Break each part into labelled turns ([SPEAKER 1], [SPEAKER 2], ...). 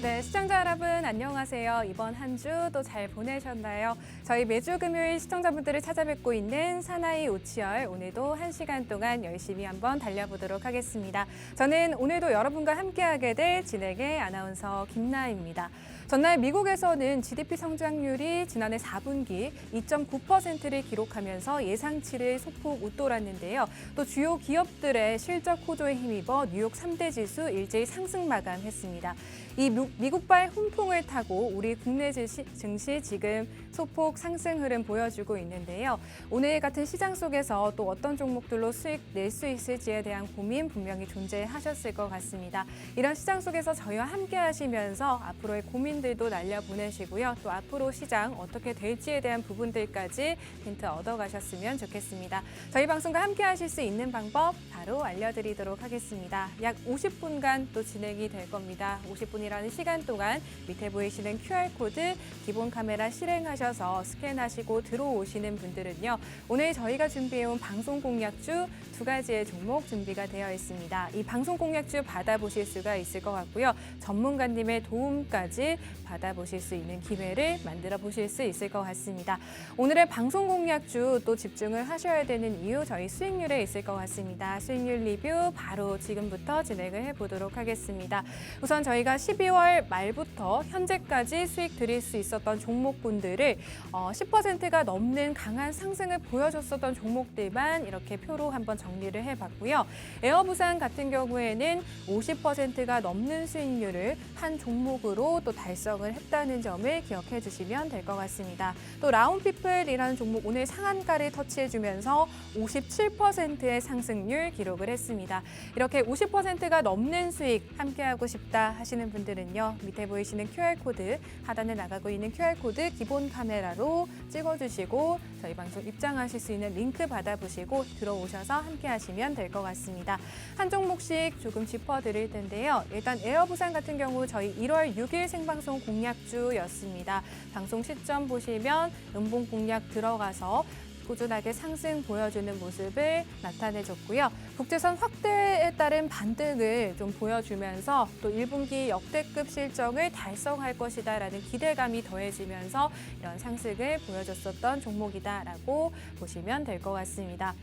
[SPEAKER 1] 네, 시청자 여러분 안녕하세요. 이번 한 주도 잘 보내셨나요? 저희 매주 금요일 시청자분들을 찾아뵙고 있는 사나이 오치열, 오늘도 1시간 동안 열심히 한번 달려보도록 하겠습니다. 저는 오늘도 여러분과 함께하게 될 진행의 아나운서 김나입니다. 전날 미국에서는 GDP 성장률이 지난해 4분기 2.9%를 기록하면서 예상치를 소폭 웃돌았는데요. 또 주요 기업들의 실적 호조에 힘입어 뉴욕 3대 지수 일제히 상승 마감했습니다. 이 미국발 훈풍을 타고 우리 국내 증시 지금 소폭 상승 흐름 보여주고 있는데요. 오늘 같은 시장 속에서 또 어떤 종목들로 수익 낼 수 있을지에 대한 고민 분명히 존재하셨을 것 같습니다. 이런 시장 속에서 저희와 함께 하시면서 앞으로의 고민들도 날려보내시고요. 또 앞으로 시장 어떻게 될지에 대한 부분들까지 힌트 얻어가셨으면 좋겠습니다. 저희 방송과 함께 하실 수 있는 방법 바로 알려드리도록 하겠습니다. 약 50분간 또 진행이 될 겁니다. 50분이라는 시간 동안 밑에 보이시는 QR코드 기본 카메라 실행하셔서 스캔하시고 들어오시는 분들은요. 오늘 저희가 준비해온 방송 공략주 2가지의 종목 준비가 되어 있습니다. 이 방송 공략주 받아보실 수가 있을 것 같고요. 전문가님의 도움까지 받아보실 수 있는 기회를 만들어 보실 수 있을 것 같습니다. 오늘의 방송 공략주 또 집중을 하셔야 되는 이유 저희 수익률에 있을 것 같습니다. 수익률 리뷰 바로 지금부터 진행을 해보도록 하겠습니다. 우선 저희가 12월 말부터 현재까지 수익 드릴 수 있었던 종목군들을 10%가 넘는 강한 상승을 보여줬었던 종목들만 이렇게 표로 한번 정리를 해봤고요. 에어부산 같은 경우에는 50%가 넘는 수익률을 한 종목으로 또 달성을 했다는 점을 기억해 주시면 될 것 같습니다. 또 라운피플이라는 종목 오늘 상한가를 터치해주면서 57%의 상승률 기록을 했습니다. 이렇게 50%가 넘는 수익 함께하고 싶다 하시는 분들은요. 밑에 보이시는 QR코드, 하단에 나가고 있는 QR코드 기본 카메라로 찍어주시고 저희 방송 입장하실 수 있는 링크 받아보시고 들어오셔서 함께하시면 될 것 같습니다. 한 종목씩 조금 짚어드릴 텐데요. 일단 에어부산 같은 경우 저희 1월 6일 생방송 공략주였습니다. 방송 시점 보시면 음봉 공략 들어가서 꾸준하게 상승 보여주는 모습을 나타내줬고요. 국제선 확대에 따른 반등을 좀 보여주면서 또 1분기 역대급 실적을 달성할 것이다라는 기대감이 더해지면서 이런 상승을 보여줬었던 종목이다라고 보시면 될 것 같습니다.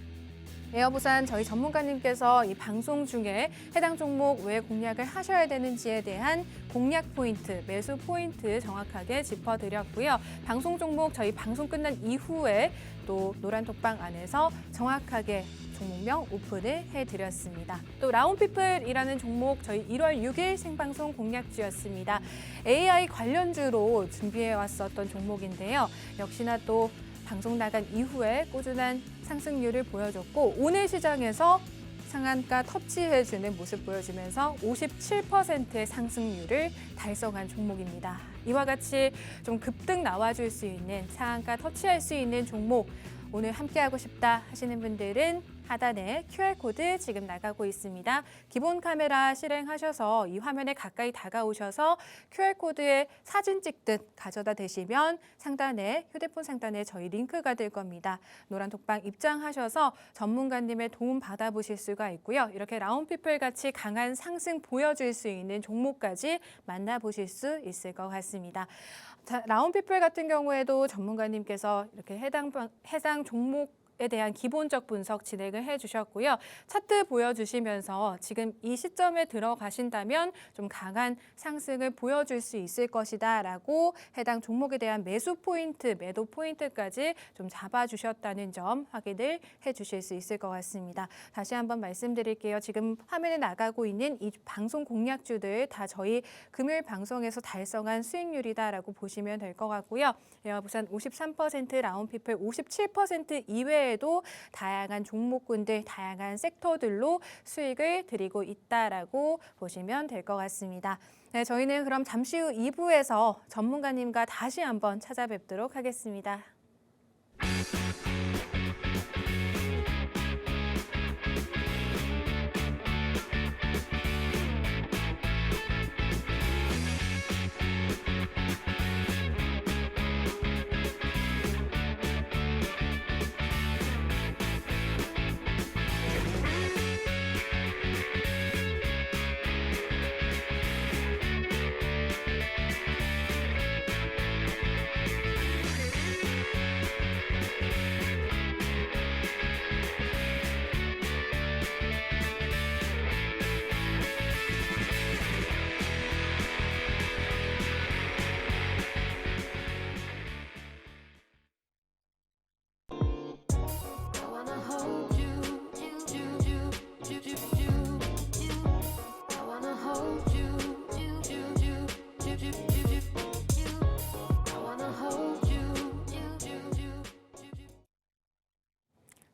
[SPEAKER 1] 에어부산 저희 전문가님께서 이 방송 중에 해당 종목 왜 공략을 하셔야 되는지에 대한 공략 포인트, 매수 포인트 정확하게 짚어드렸고요. 방송 종목 저희 방송 끝난 이후에 또 노란 톡방 안에서 정확하게 종목명 오픈을 해드렸습니다. 또 라운피플이라는 종목 저희 1월 6일 생방송 공략주였습니다. AI 관련주로 준비해왔었던 종목인데요. 역시나 또 방송 나간 이후에 꾸준한 상승률을 보여줬고 오늘 시장에서 상한가 터치해주는 모습 보여주면서 57%의 상승률을 달성한 종목입니다. 이와 같이 좀 급등 나와줄 수 있는 상한가 터치할 수 있는 종목 오늘 함께하고 싶다 하시는 분들은 하단에 QR코드 지금 나가고 있습니다. 기본 카메라 실행하셔서 이 화면에 가까이 다가오셔서 QR코드에 사진 찍듯 가져다 대시면 상단에 휴대폰 상단에 저희 링크가 될 겁니다. 노란 톡방 입장하셔서 전문가님의 도움 받아보실 수가 있고요. 이렇게 라운피플 같이 강한 상승 보여줄 수 있는 종목까지 만나보실 수 있을 것 같습니다. 자, 라운피플 같은 경우에도 전문가님께서 이렇게 해당 종목에 대한 기본적 분석 진행을 해주셨고요. 차트 보여주시면서 지금 이 시점에 들어가신다면 좀 강한 상승을 보여줄 수 있을 것이다라고 해당 종목에 대한 매수 포인트, 매도 포인트까지 좀 잡아주셨다는 점 확인을 해주실 수 있을 것 같습니다. 다시 한번 말씀드릴게요. 지금 화면에 나가고 있는 이 방송 공략주들 다 저희 금요일 방송에서 달성한 수익률이다라고 보시면 될 것 같고요. 에어부산 53%, 라운피플 57% 이외에도 다양한 종목군들, 다양한 섹터들로 수익을 드리고 있다라고 보시면 될 것 같습니다. 네, 저희는 그럼 잠시 후 2부에서 전문가님과 다시 한번 찾아뵙도록 하겠습니다.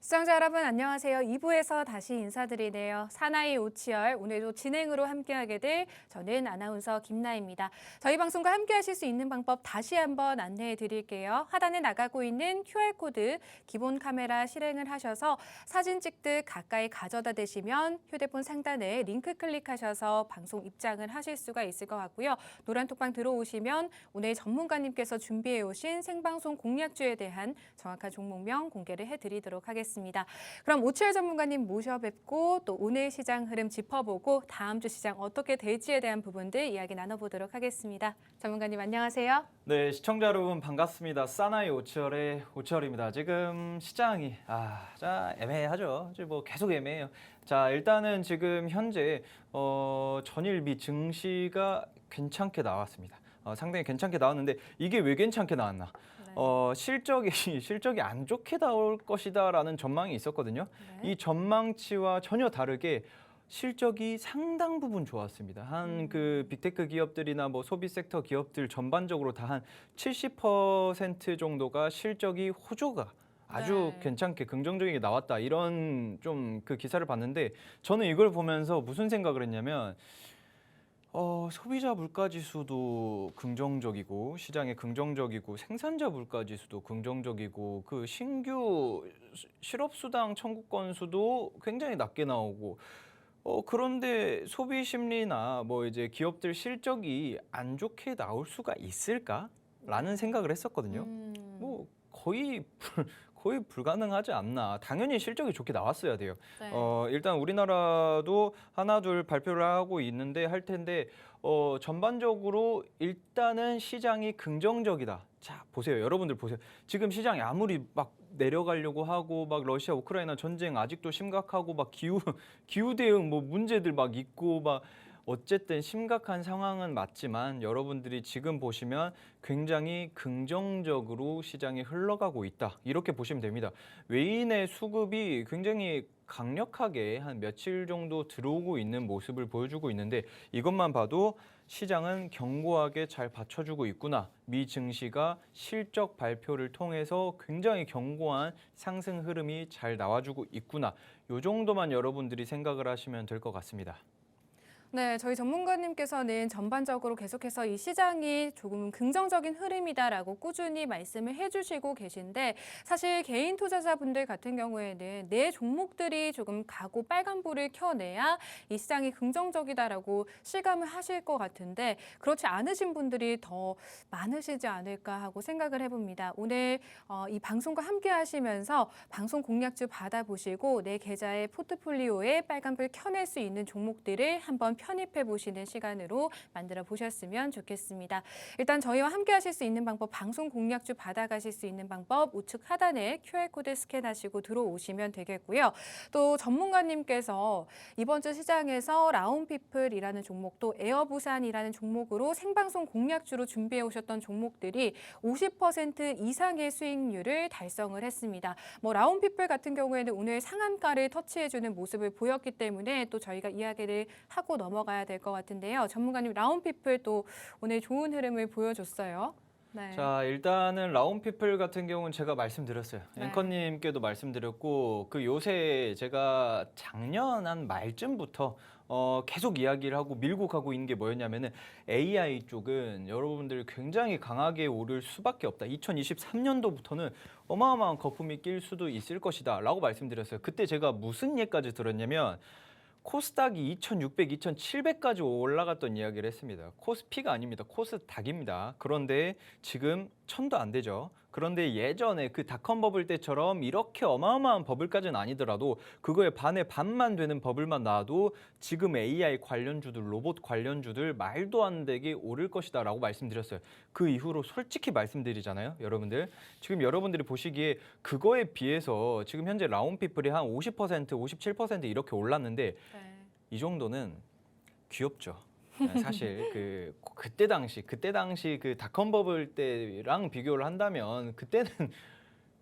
[SPEAKER 1] 시청자 여러분 안녕하세요. 2부에서 다시 인사드리네요. 사나이 오치열 오늘도 진행으로 함께하게 될 저는 아나운서 김나입니다. 저희 방송과 함께하실 수 있는 방법 다시 한번 안내해 드릴게요. 하단에 나가고 있는 QR코드 기본 카메라 실행을 하셔서 사진 찍듯 가까이 가져다 대시면 휴대폰 상단에 링크 클릭하셔서 방송 입장을 하실 수가 있을 것 같고요. 노란톡방 들어오시면 오늘 전문가님께서 준비해 오신 생방송 공략주에 대한 정확한 종목명 공개를 해드리도록 하겠습니다. 그럼 오치열 전문가님 모셔 뵙고 또 오늘 시장 흐름 짚어보고 다음 주 시장 어떻게 될지에 대한 부분들 이야기 나눠보도록 하겠습니다. 전문가님 안녕하세요.
[SPEAKER 2] 네, 시청자 여러분 반갑습니다. 사나이 오치열의 오치열입니다. 지금 시장이 자 애매하죠. 지금 뭐 계속 애매해요. 자, 일단은 지금 현재 전일 미 증시가 괜찮게 나왔습니다. 상당히 괜찮게 나왔는데 이게 왜 괜찮게 나왔나? 실적이 안 좋게 나올 것이다라는 전망이 있었거든요.
[SPEAKER 1] 네.
[SPEAKER 2] 이 전망치와 전혀 다르게 실적이 상당 부분 좋았습니다. 한 그 빅테크 기업들이나 뭐 소비 섹터 기업들 전반적으로 다 한 70% 정도가 실적이 호조가 아주
[SPEAKER 1] 네.
[SPEAKER 2] 괜찮게 긍정적이게 나왔다. 이런 좀 그 기사를 봤는데 저는 이걸 보면서 무슨 생각을 했냐면 소비자 물가 지수도 긍정적이고 시장에 긍정적이고 생산자 물가 지수도 긍정적이고 그 신규 실업 수당 청구 건수도 굉장히 낮게 나오고 그런데 소비 심리나 뭐 이제 기업들 실적이 안 좋게 나올 수가 있을까라는 생각을 했었거든요. 뭐 거의 불가능하지 않나. 당연히 실적이 좋게 나왔어야 돼요.
[SPEAKER 1] 네.
[SPEAKER 2] 일단 우리나라도 하나 둘 발표를 하고 있는데 할 텐데 전반적으로 일단은 시장이 긍정적이다. 자, 보세요. 여러분들 보세요. 지금 시장이 아무리 막 내려가려고 하고 막 러시아 우크라이나 전쟁 아직도 심각하고 막 기후 대응 뭐 문제들 막 있고 막 어쨌든 심각한 상황은 맞지만 여러분들이 지금 보시면 굉장히 긍정적으로 시장이 흘러가고 있다. 이렇게 보시면 됩니다. 외인의 수급이 굉장히 강력하게 한 며칠 정도 들어오고 있는 모습을 보여주고 있는데 이것만 봐도 시장은 견고하게 잘 받쳐주고 있구나. 미 증시가 실적 발표를 통해서 굉장히 견고한 상승 흐름이 잘 나와주고 있구나. 이 정도만 여러분들이 생각을 하시면 될 것 같습니다.
[SPEAKER 1] 네, 저희 전문가님께서는 전반적으로 계속해서 이 시장이 조금은 긍정적인 흐름이다라고 꾸준히 말씀을 해주시고 계신데 사실 개인 투자자분들 같은 경우에는 내 종목들이 조금 가고 빨간불을 켜내야 이 시장이 긍정적이다라고 실감을 하실 것 같은데 그렇지 않으신 분들이 더 많으시지 않을까 하고 생각을 해봅니다. 오늘 이 방송과 함께 하시면서 방송 공략주 받아보시고 내 계좌의 포트폴리오에 빨간불 켜낼 수 있는 종목들을 한번 편입해 보시는 시간으로 만들어 보셨으면 좋겠습니다. 일단 저희와 함께 하실 수 있는 방법, 방송 공략주 받아가실 수 있는 방법 우측 하단에 QR코드 스캔하시고 들어오시면 되겠고요. 또 전문가님께서 이번 주 시장에서 라운피플이라는 종목도 에어부산이라는 종목으로 생방송 공략주로 준비해 오셨던 종목들이 50% 이상의 수익률을 달성을 했습니다. 뭐 라운피플 같은 경우에는 오늘 상한가를 터치해주는 모습을 보였기 때문에 또 저희가 이야기를 하고 넘어가야 될 것 같은데요. 전문가님 라운피플 또 오늘 좋은 흐름을 보여줬어요. 네.
[SPEAKER 2] 자, 일단은 라운피플 같은 경우는 제가 말씀드렸어요.
[SPEAKER 1] 네.
[SPEAKER 2] 앵커님께도 말씀드렸고 그 요새 제가 작년 한 말쯤부터 계속 이야기를 하고 밀고 가고 있는 게 뭐였냐면은 AI 쪽은 여러분들 굉장히 강하게 오를 수밖에 없다. 2023년도부터는 어마어마한 거품이 낄 수도 있을 것이다 라고 말씀드렸어요. 그때 제가 무슨 예까지 들었냐면 코스닥이 2,600, 2,700까지 올라갔던 이야기를 했습니다. 코스피가 아닙니다. 코스닥입니다. 그런데 지금 1,000도 안 되죠. 그런데 예전에 그 닷컴 버블 때처럼 이렇게 어마어마한 버블까지는 아니더라도 그거에 반만 되는 버블만 나와도 지금 AI 관련주들, 로봇 관련주들 말도 안 되게 오를 것이다 라고 말씀드렸어요. 그 이후로 솔직히 말씀드리잖아요. 여러분들. 지금 여러분들이 보시기에 그거에 비해서 지금 현재 라운피플이 한 50%, 57% 이렇게 올랐는데
[SPEAKER 1] 네.
[SPEAKER 2] 이 정도는 귀엽죠. 사실 그때 당시 그 닷컴 버블 때랑 비교를 한다면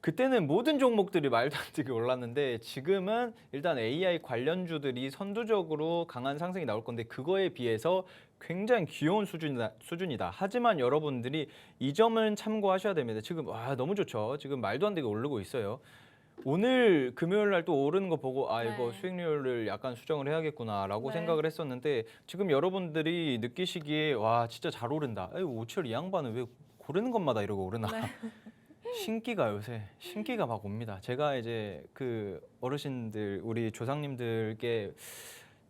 [SPEAKER 2] 그때는 모든 종목들이 말도 안 되게 올랐는데 지금은 일단 AI 관련주들이 선두적으로 강한 상승이 나올 건데 그거에 비해서 굉장히 귀여운 수준이다. 하지만 여러분들이 이 점은 참고하셔야 됩니다. 지금 너무 좋죠. 지금 말도 안 되게 오르고 있어요. 오늘 금요일 날 또 오르는 거 보고 아 이거
[SPEAKER 1] 네.
[SPEAKER 2] 수익률을 약간 수정을 해야겠구나라고
[SPEAKER 1] 네.
[SPEAKER 2] 생각을 했었는데 지금 여러분들이 느끼시기에 와 진짜 잘 오른다. 에이, 오철 이 양반은 왜 고르는 것마다 이러고 오르나.
[SPEAKER 1] 네.
[SPEAKER 2] 신기가 요새 신기가 막 옵니다. 제가 이제 그 어르신들 우리 조상님들께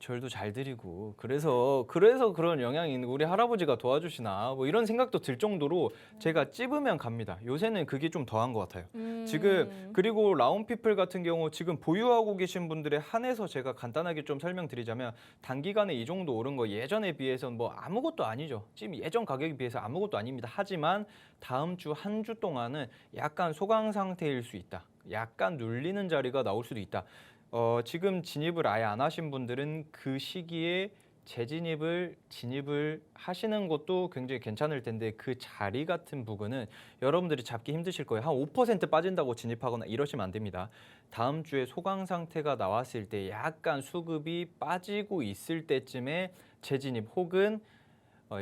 [SPEAKER 2] 절도 잘 드리고 그래서 그런 영향이 있는 우리 할아버지가 도와주시나 뭐 이런 생각도 들 정도로 제가 찝으면 갑니다. 요새는 그게 좀 더한 것 같아요. 지금 그리고 라운피플 같은 경우 지금 보유하고 계신 분들에 한해서 제가 간단하게 좀 설명드리자면 단기간에 이 정도 오른 거 예전에 비해서는 뭐 아무것도 아니죠. 지금 예전 가격에 비해서 아무것도 아닙니다. 하지만 다음 주 한 주 동안은 약간 소강 상태일 수 있다. 약간 눌리는 자리가 나올 수도 있다. 지금 진입을 아예 안 하신 분들은 그 시기에 진입을 하시는 것도 굉장히 괜찮을 텐데 그 자리 같은 부분은 여러분들이 잡기 힘드실 거예요. 한 5% 빠진다고 진입하거나 이러시면 안 됩니다. 다음 주에 소강 상태가 나왔을 때 약간 수급이 빠지고 있을 때쯤에 재진입 혹은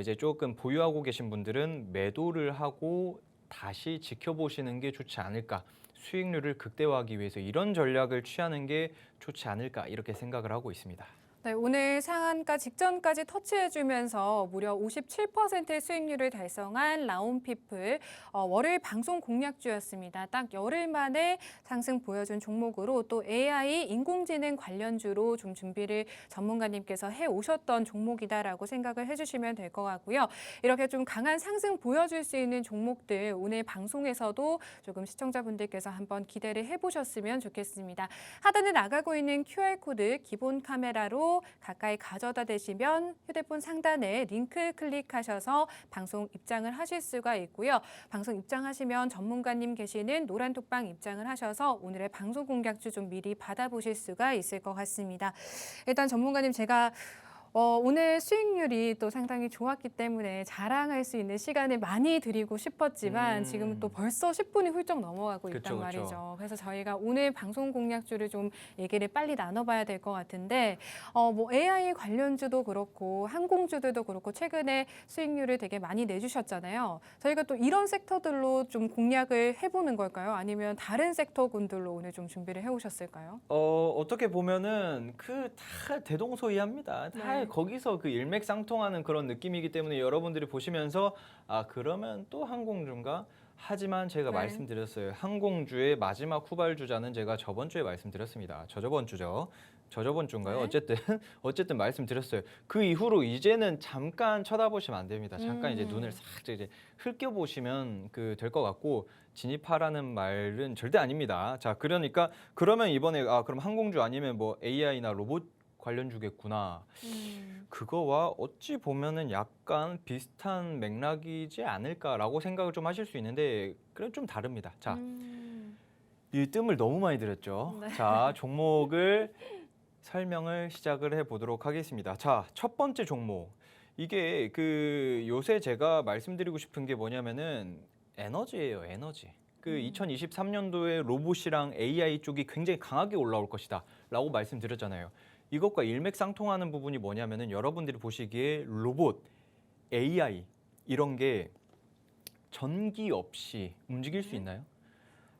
[SPEAKER 2] 이제 조금 보유하고 계신 분들은 매도를 하고 다시 지켜보시는 게 좋지 않을까. 수익률을 극대화하기 위해서 이런 전략을 취하는 게 좋지 않을까 이렇게 생각을 하고 있습니다.
[SPEAKER 1] 네, 오늘 상한가 직전까지 터치해주면서 무려 57%의 수익률을 달성한 라운피플 월요일 방송 공략주였습니다. 딱 열흘 만에 상승 보여준 종목으로 또 AI 인공지능 관련주로 좀 준비를 전문가님께서 해오셨던 종목이다라고 생각을 해주시면 될 것 같고요. 이렇게 좀 강한 상승 보여줄 수 있는 종목들 오늘 방송에서도 조금 시청자분들께서 한번 기대를 해보셨으면 좋겠습니다. 하단에 나가고 있는 QR코드 기본 카메라로 가까이 가져다 대시면 휴대폰 상단에 링크 클릭하셔서 방송 입장을 하실 수가 있고요. 방송 입장하시면 전문가님 계시는 노란톡방 입장을 하셔서 오늘의 방송 공략주 좀 미리 받아보실 수가 있을 것 같습니다. 일단 전문가님 제가 오늘 수익률이 또 상당히 좋았기 때문에 자랑할 수 있는 시간을 많이 드리고 싶었지만 지금 또 벌써 10분이 훌쩍 넘어가고 있단
[SPEAKER 2] 그쵸.
[SPEAKER 1] 말이죠. 그래서 저희가 오늘 방송 공략주를 좀 얘기를 빨리 나눠봐야 될 것 같은데 뭐 AI 관련주도 그렇고 항공주들도 그렇고 최근에 수익률을 되게 많이 내주셨잖아요. 저희가 또 이런 섹터들로 좀 공략을 해보는 걸까요? 아니면 다른 섹터군들로 오늘 좀 준비를 해오셨을까요?
[SPEAKER 2] 어떻게 보면은 그 다 대동소이합니다. 다
[SPEAKER 1] 네.
[SPEAKER 2] 거기서 그 일맥상통하는 그런 느낌이기 때문에 여러분들이 보시면서 아 그러면 또 항공주인가? 하지만 제가
[SPEAKER 1] 네.
[SPEAKER 2] 말씀드렸어요. 항공주의 마지막 후발주자는 제가 저번 주에 말씀드렸습니다. 저저번 주죠. 저저번 주인가요?
[SPEAKER 1] 네.
[SPEAKER 2] 어쨌든 말씀드렸어요. 그 이후로 이제는 잠깐 쳐다보시면 안 됩니다. 잠깐 이제
[SPEAKER 1] 음.
[SPEAKER 2] 눈을 싹 이제 흘겨 보시면 그 될 것 같고 진입하라는 말은 절대 아닙니다. 자, 그러니까 그러면 이번에 아 그럼 항공주 아니면 뭐 AI나 로봇 관련주겠구나. 그거와 어찌 보면은 약간 비슷한 맥락이지 않을까라고 생각을 좀 하실 수 있는데 그건 좀 다릅니다. 자, 이 뜸을 너무 많이 들였죠.
[SPEAKER 1] 네.
[SPEAKER 2] 자, 종목을 설명을 시작을 해보도록 하겠습니다. 자, 첫 번째 종목. 이게 그 요새 제가 말씀드리고 싶은 게 뭐냐면은 에너지예요, 에너지. 그 2023년도에 로봇이랑 AI 쪽이 굉장히 강하게 올라올 것이다 라고 말씀드렸잖아요. 이것과 일맥상통하는 부분이 뭐냐면은 여러분들이 보시기에 로봇, AI 이런 게 전기 없이 움직일 수 있나요?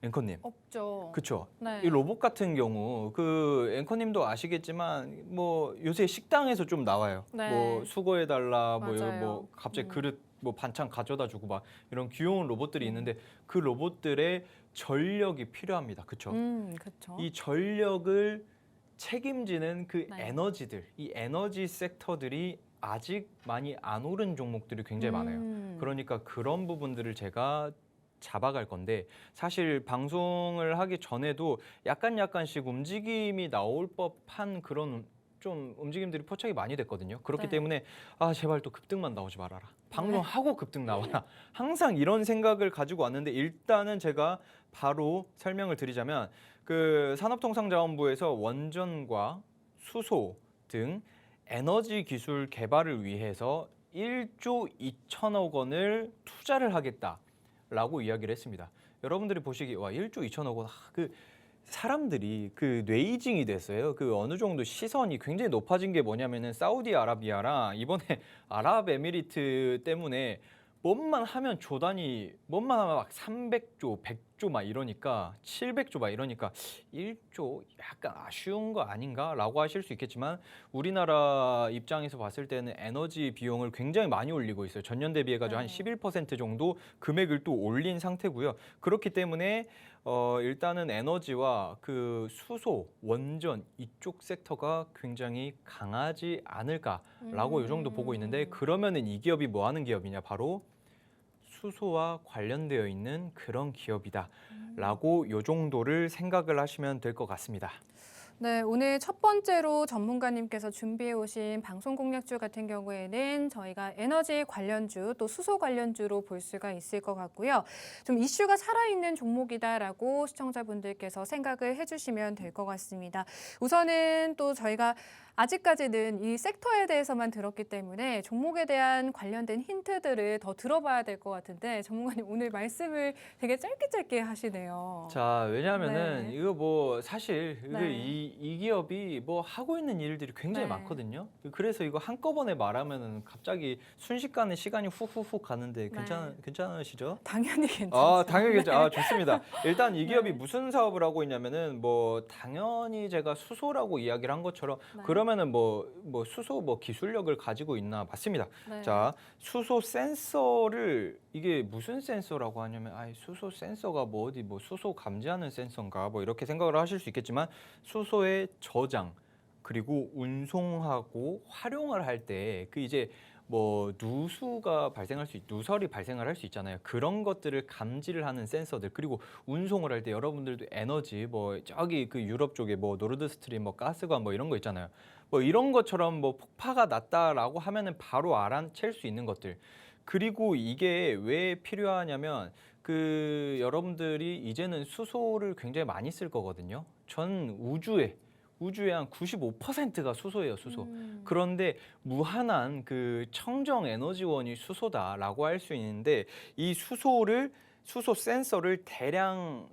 [SPEAKER 2] 앵커님.
[SPEAKER 1] 없죠.
[SPEAKER 2] 그렇죠.
[SPEAKER 1] 네.
[SPEAKER 2] 이 로봇 같은 경우 그 앵커님도 아시겠지만 뭐 요새 식당에서 좀 나와요.
[SPEAKER 1] 네.
[SPEAKER 2] 뭐 수거해 달라 뭐 이거
[SPEAKER 1] 맞아요.
[SPEAKER 2] 뭐 갑자기 그릇 뭐 반찬 가져다 주고 막 이런 귀여운 로봇들이 있는데 그 로봇들의 전력이 필요합니다. 그렇죠?
[SPEAKER 1] 그렇죠.
[SPEAKER 2] 이 전력을 책임지는 그
[SPEAKER 1] 네.
[SPEAKER 2] 에너지들, 이 에너지 섹터들이 아직 많이 안 오른 종목들이 굉장히 많아요. 그러니까 그런 부분들을 제가 잡아갈 건데 사실 방송을 하기 전에도 약간씩 움직임이 나올 법한 그런 좀 움직임들이 포착이 많이 됐거든요. 그렇기
[SPEAKER 1] 네.
[SPEAKER 2] 때문에 아 제발 또 급등만 나오지 말아라. 방송하고 급등 나와라. 항상 이런 생각을 가지고 왔는데 일단은 제가 바로 설명을 드리자면 그 산업통상자원부에서 원전과 수소 등 에너지 기술 개발을 위해서 1조 2천억 원을 투자를 하겠다라고 이야기를 했습니다. 여러분들이 보시기 와 1조 2천억 원 그 사람들이 그 뇌이징이 됐어요. 그 어느 정도 시선이 굉장히 높아진 게 뭐냐면은 사우디아라비아랑 이번에 아랍에미리트 때문에 뭔만 하면 조단이 뭔만 하면 막 300조, 600조 막 이러니까 700조 막 이러니까 1조 약간 아쉬운 거 아닌가라고 하실 수 있겠지만 우리나라 입장에서 봤을 때는 에너지 비용을 굉장히 많이 올리고 있어요. 전년 대비해 가지고 한 11% 정도 금액을 또 올린 상태고요. 그렇기 때문에 일단은 에너지와 그 수소, 원전 이쪽 섹터가 굉장히 강하지 않을까라고 이 정도 보고 있는데 그러면은 이 기업이 뭐 하는 기업이냐? 바로 수소와 관련되어 있는 그런 기업이다라고 요 정도를 생각을 하시면 될 것 같습니다.
[SPEAKER 1] 네, 오늘 첫 번째로 전문가님께서 준비해 오신 방송 공략주 같은 경우에는 저희가 에너지 관련주 또 수소 관련주로 볼 수가 있을 것 같고요. 좀 이슈가 살아있는 종목이다라고 시청자분들께서 생각을 해주시면 될 것 같습니다. 우선은 또 저희가 아직까지는 이 섹터에 대해서만 들었기 때문에 종목에 대한 관련된 힌트들을 더 들어봐야 될 것 같은데 전문가님 오늘 말씀을 되게 짧게 하시네요.
[SPEAKER 2] 자, 왜냐하면은
[SPEAKER 1] 네.
[SPEAKER 2] 이거 뭐 사실
[SPEAKER 1] 네.
[SPEAKER 2] 이 기업이 뭐 하고 있는 일들이 굉장히
[SPEAKER 1] 네.
[SPEAKER 2] 많거든요. 그래서 이거 한꺼번에 말하면은 갑자기 순식간에 시간이 후후후 가는데 괜찮으시죠?
[SPEAKER 1] 당연히 괜찮죠.
[SPEAKER 2] 아, 당연히 괜찮. 아, 좋습니다. 일단 이 기업이
[SPEAKER 1] 네.
[SPEAKER 2] 무슨 사업을 하고 있냐면은 뭐 당연히 제가 수소라고 이야기를 한 것처럼
[SPEAKER 1] 네.
[SPEAKER 2] 그러면은 뭐 수소 뭐 기술력을 가지고 있나 맞습니다.
[SPEAKER 1] 네.
[SPEAKER 2] 자, 수소 센서를 이게 무슨 센서라고 하냐면 수소 센서가 뭐 어디 뭐 수소 감지하는 센서인가 뭐 이렇게 생각을 하실 수 있겠지만 수소의 저장 그리고 운송하고 활용을 할 때 그 이제 뭐 누설이 발생을 할 수 있잖아요. 그런 것들을 감지를 하는 센서들 그리고 운송을 할 때 여러분들도 에너지 뭐 저기 그 유럽 쪽에 뭐 노르드 스트림 뭐 가스관 뭐 이런 거 있잖아요. 뭐 이런 것처럼 뭐 폭파가 났다라고 하면은 바로 알아챌 수 있는 것들. 그리고 이게 왜 필요하냐면 그 여러분들이 이제는 수소를 굉장히 많이 쓸 거거든요. 전 우주의 한 95%가 수소예요, 수소. 그런데 무한한 그 청정 에너지원이 수소다라고 할 수 있는데 이 수소 센서를 대량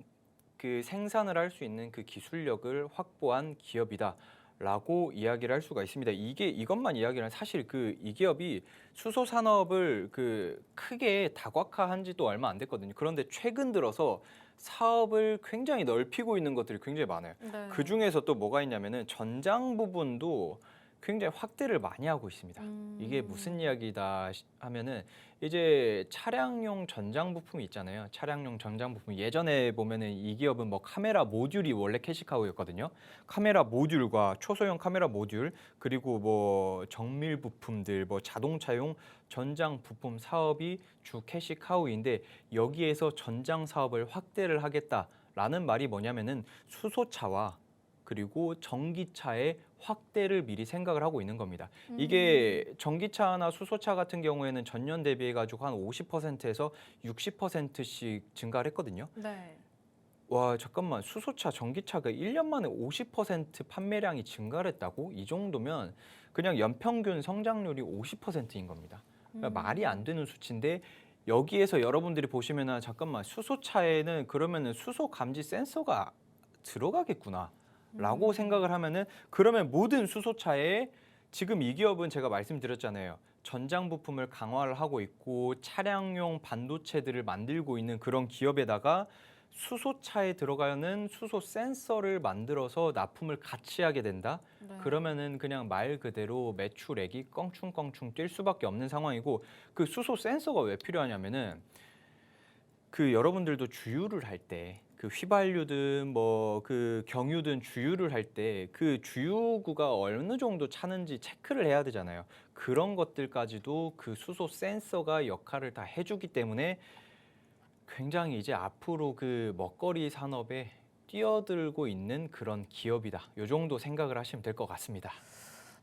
[SPEAKER 2] 그 생산을 할 수 있는 그 기술력을 확보한 기업이다라고 이야기를 할 수가 있습니다. 이것만 이야기는 사실 이 기업이 수소 산업을 그 크게 다각화한 지도 얼마 안 됐거든요. 그런데 최근 들어서 사업을 굉장히 넓히고 있는 것들이 굉장히 많아요.
[SPEAKER 1] 네.
[SPEAKER 2] 그 중에서 또 뭐가 있냐면은 전장 부분도 굉장히 확대를 많이 하고 있습니다. 이게 무슨 이야기다 하면은 이제 차량용 전장 부품이 있잖아요. 차량용 전장 부품. 예전에 보면은 이 기업은 뭐 카메라 모듈이 원래 캐시카우였거든요. 카메라 모듈과 초소형 카메라 모듈 그리고 뭐 정밀 부품들 뭐 자동차용 전장 부품 사업이 주 캐시카우인데 여기에서 전장 사업을 확대를 하겠다라는 말이 뭐냐면은 수소차와 그리고 전기차의 확대를 미리 생각을 하고 있는 겁니다. 이게 전기차나 수소차 같은 경우에는 전년 대비해 가지고 한 50%에서 60%씩 증가를 했거든요.
[SPEAKER 1] 네.
[SPEAKER 2] 와, 잠깐만. 수소차, 전기차가 1년 만에 50% 판매량이 증가를 했다고? 이 정도면 그냥 연평균 성장률이 50%인 겁니다. 그러니까 말이 안 되는 수치인데 여기에서 여러분들이 보시면은 잠깐만. 수소차에는 그러면은 수소 감지 센서가 들어가겠구나. 라고 생각을 하면은 그러면 모든 수소차에 지금 이 기업은 제가 말씀드렸잖아요. 전장 부품을 강화를 하고 있고 차량용 반도체들을 만들고 있는 그런 기업에다가 수소차에 들어가는 수소 센서를 만들어서 납품을 같이 하게 된다.
[SPEAKER 1] 네.
[SPEAKER 2] 그러면은 그냥 말 그대로 매출액이 껑충껑충 뛸 수밖에 없는 상황이고 그 수소 센서가 왜 필요하냐면은 그 여러분들도 주유를 할 때 그 휘발유든 뭐 그 경유든 주유를 할 때 그 주유구가 어느 정도 차는지 체크를 해야 되잖아요. 그런 것들까지도 그 수소 센서가 역할을 다 해주기 때문에 굉장히 이제 앞으로 그 먹거리 산업에 뛰어들고 있는 그런 기업이다. 요 정도 생각을 하시면 될 것 같습니다.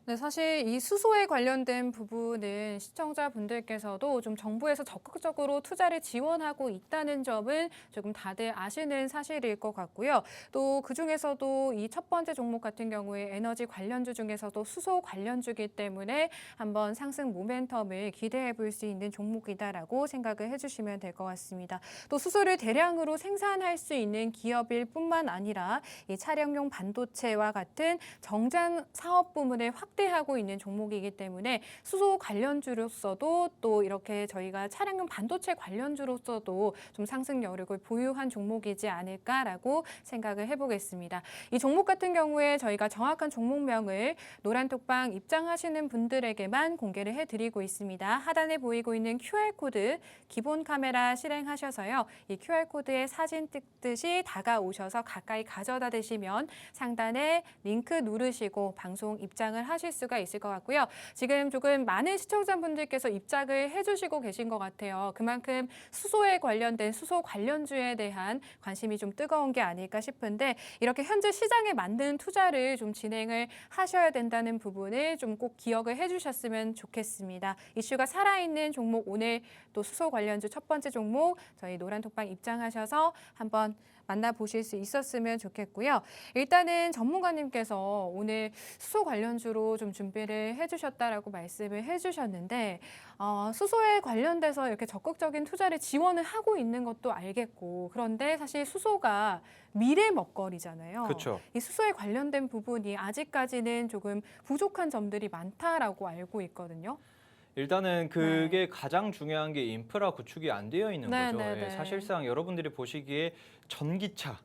[SPEAKER 1] 네, 사실 이 수소에 관련된 부분은 시청자분들께서도 좀 정부에서 적극적으로 투자를 지원하고 있다는 점은 조금 다들 아시는 사실일 것 같고요. 또 그중에서도 이 첫 번째 종목 같은 경우에 에너지 관련주 중에서도 수소 관련주기 때문에 한번 상승 모멘텀을 기대해 볼 수 있는 종목이다라고 생각을 해주시면 될 것 같습니다. 또 수소를 대량으로 생산할 수 있는 기업일 뿐만 아니라 이 차량용 반도체와 같은 정장 사업 부문을 확 확대하고 있는 종목이기 때문에 수소 관련주로서도 또 이렇게 저희가 차량용 반도체 관련주로서도 좀 상승 여력을 보유한 종목이지 않을까라고 생각을 해보겠습니다. 이 종목 같은 경우에 저희가 정확한 종목명을 노란톡방 입장하시는 분들에게만 공개를 해드리고 있습니다. 하단에 보이고 있는 QR코드 기본 카메라 실행하셔서요. 이 QR코드에 사진 찍듯이 다가오셔서 가까이 가져다 대시면 상단에 링크 누르시고 방송 입장을 하실 수가 있을 것 같고요. 지금 조금 많은 시청자분들께서 입장을 해주시고 계신 것 같아요. 그만큼 수소에 관련된 수소 관련주에 대한 관심이 좀 뜨거운 게 아닐까 싶은데 이렇게 현재 시장에 맞는 투자를 좀 진행을 하셔야 된다는 부분을 좀 꼭 기억을 해주셨으면 좋겠습니다. 이슈가 살아있는 종목 오늘 또 수소 관련주 첫 번째 종목 저희 노란톡방 입장하셔서 한번 만나보실 수 있었으면 좋겠고요. 일단은 전문가님께서 오늘 수소 관련주로 좀 준비를 해주셨다라고 말씀을 해주셨는데 수소에 관련돼서 이렇게 적극적인 투자를 지원을 하고 있는 것도 알겠고 그런데 사실 수소가 미래 먹거리잖아요.
[SPEAKER 2] 그렇죠.
[SPEAKER 1] 이 수소에 관련된 부분이 아직까지는 조금 부족한 점들이 많다라고 알고 있거든요.
[SPEAKER 2] 일단은 그게 가장 중요한 게 인프라 구축이 안 되어 있는
[SPEAKER 1] 네,
[SPEAKER 2] 거죠.
[SPEAKER 1] 네,
[SPEAKER 2] 예,
[SPEAKER 1] 네.
[SPEAKER 2] 사실상 여러분들이 보시기에 전기차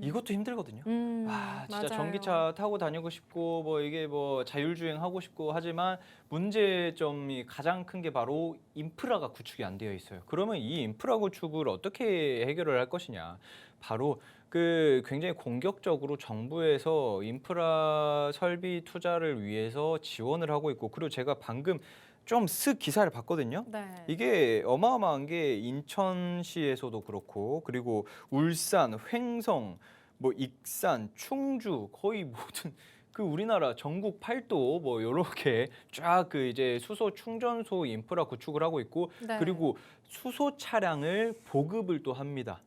[SPEAKER 2] 이것도 힘들거든요. 진짜
[SPEAKER 1] 맞아요.
[SPEAKER 2] 전기차 타고 다니고 싶고 뭐 이게 뭐 자율주행 하고 싶고 하지만 문제점이 가장 큰 게 바로 인프라가 구축이 안 되어 있어요. 그러면 이 인프라 구축을 어떻게 해결을 할 것이냐? 바로 그 굉장히 공격적으로 정부에서 인프라 설비 투자를 위해서 지원을 하고 있고 그리고 제가 방금 좀 쓱 기사를 봤거든요.
[SPEAKER 1] 네.
[SPEAKER 2] 이게 어마어마한 게 인천시에서도 그렇고 그리고 울산, 횡성, 뭐 익산, 충주 거의 모든 그 우리나라 전국 팔도 뭐 요렇게 쫙 그 이제 수소 충전소 인프라 구축을 하고 있고
[SPEAKER 1] 네.
[SPEAKER 2] 그리고 수소 차량을 보급을 또 합니다.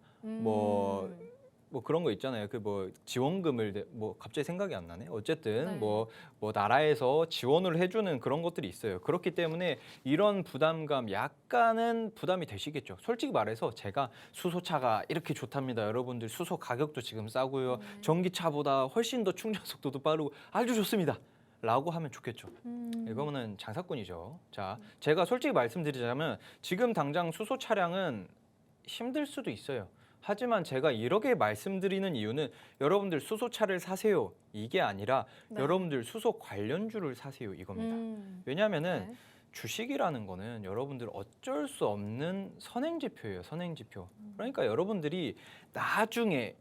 [SPEAKER 2] 뭐 그런 거 있잖아요. 그 뭐 지원금을 뭐 갑자기 생각이 안 나네. 어쨌든
[SPEAKER 1] 네.
[SPEAKER 2] 뭐 나라에서 지원을 해주는 그런 것들이 있어요. 그렇기 때문에 이런 부담감 약간은 부담이 되시겠죠. 솔직히 말해서 제가 수소차가 이렇게 좋답니다. 여러분들 수소 가격도 지금 싸고요. 전기차보다 훨씬 더 충전 속도도 빠르고 아주 좋습니다. 라고 하면 좋겠죠. 이거는 장사꾼이죠. 자, 제가 솔직히 말씀드리자면 지금 당장 수소 차량은 힘들 수도 있어요. 하지만 제가 이렇게 말씀드리는 이유는 여러분들 수소차를 사세요. 이게 아니라
[SPEAKER 1] 네.
[SPEAKER 2] 여러분들 수소 관련주를 사세요. 이겁니다. 왜냐하면은
[SPEAKER 1] 네.
[SPEAKER 2] 주식이라는 거는 여러분들 어쩔 수 없는 선행지표예요. 선행지표. 그러니까 여러분들이 나중에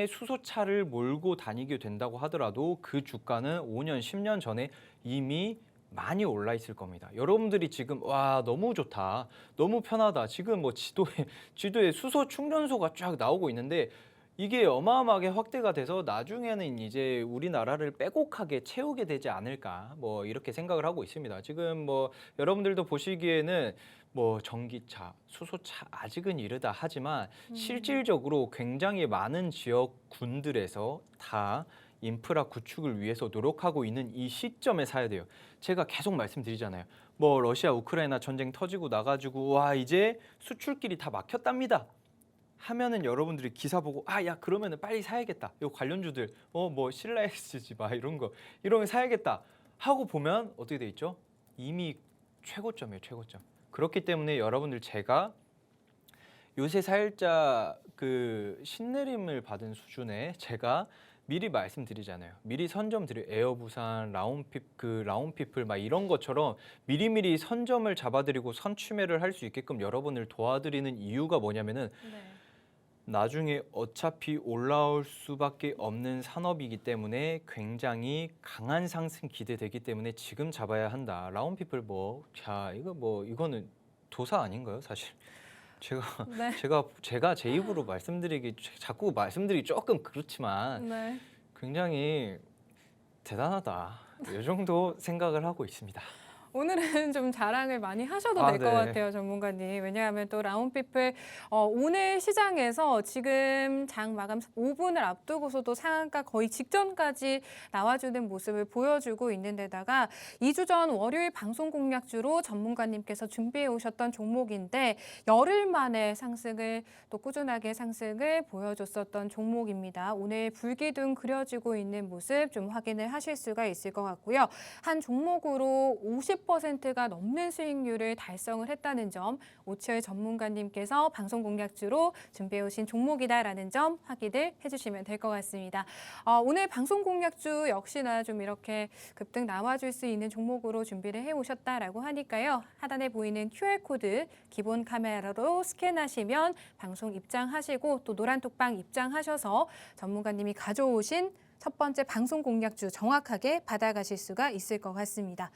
[SPEAKER 2] 수소차를 몰고 다니게 된다고 하더라도 그 주가는 5년, 10년 전에 이미 많이 올라 있을 겁니다. 여러분들이 지금 와 너무 좋다, 너무 편하다. 지금 뭐 지도에 수소 충전소가 쫙 나오고 있는데 이게 어마어마하게 확대가 돼서 나중에는 이제 우리나라를 빼곡하게 채우게 되지 않을까 뭐 이렇게 생각을 하고 있습니다. 지금 뭐 여러분들도 보시기에는 뭐 전기차, 수소차 아직은 이르다 하지만 실질적으로 굉장히 많은 지역군들에서 다 인프라 구축을 위해서 노력하고 있는 이 시점에 사야 돼요. 제가 계속 말씀드리잖아요. 뭐 러시아 우크라이나 전쟁 터지고 나가지고 와 이제 수출길이 다 막혔답니다. 하면은 여러분들이 기사 보고 야 그러면은 빨리 사야겠다. 요 관련주들 뭐 신라엑스지 막 이런 거 사야겠다 하고 보면 어떻게 돼 있죠? 이미 최고점이에요, 최고점. 그렇기 때문에 여러분들 제가 요새 살짝 그 신내림을 받은 수준에 제가 미리 말씀드리잖아요. 미리 선점 드려 에어부산, 라운피플 막 이런 것처럼 미리미리 선점을 잡아드리고 선취매를 할 수 있게끔 여러분을 도와드리는 이유가 뭐냐면은
[SPEAKER 1] 네.
[SPEAKER 2] 나중에 어차피 올라올 수밖에 없는 산업이기 때문에 굉장히 강한 상승 기대되기 때문에 지금 잡아야 한다. 라운피플 이거는 도사 아닌가요, 사실?
[SPEAKER 1] 네.
[SPEAKER 2] 제가 제 입으로 자꾸 말씀드리기 조금 그렇지만
[SPEAKER 1] 네.
[SPEAKER 2] 굉장히 대단하다. 이 정도 생각을 하고 있습니다.
[SPEAKER 1] 오늘은 좀 자랑을 많이 하셔도
[SPEAKER 2] 아,
[SPEAKER 1] 될 것
[SPEAKER 2] 네.
[SPEAKER 1] 같아요, 전문가님. 왜냐하면 또 라운피플 오늘 시장에서 지금 장 마감 5분을 앞두고서도 상한가 거의 직전까지 나와주는 모습을 보여주고 있는 데다가 2주 전 월요일 방송 공략주로 전문가님께서 준비해 오셨던 종목인데 열흘 만에 상승을 또 꾸준하게 상승을 보여줬었던 종목입니다. 오늘 불기둥 그려지고 있는 모습 좀 확인을 하실 수가 있을 것 같고요. 한 종목으로 50%가 넘는 수익률을 달성을 했다는 점, 오치열 전문가님께서 방송 공략주로 준비해 오신 종목이다라는 점 확인을 해주시면 될 것 같습니다. 오늘 방송 공략주 역시나 좀 이렇게 급등 나와줄 수 있는 종목으로 준비를 해오셨다라고 하니까요. 하단에 보이는 QR코드 기본 카메라로 스캔하시면 방송 입장하시고 또 노란톡방 입장하셔서 전문가님이 가져오신 첫 번째 방송 공략주 정확하게 받아가실 수가 있을 것 같습니다.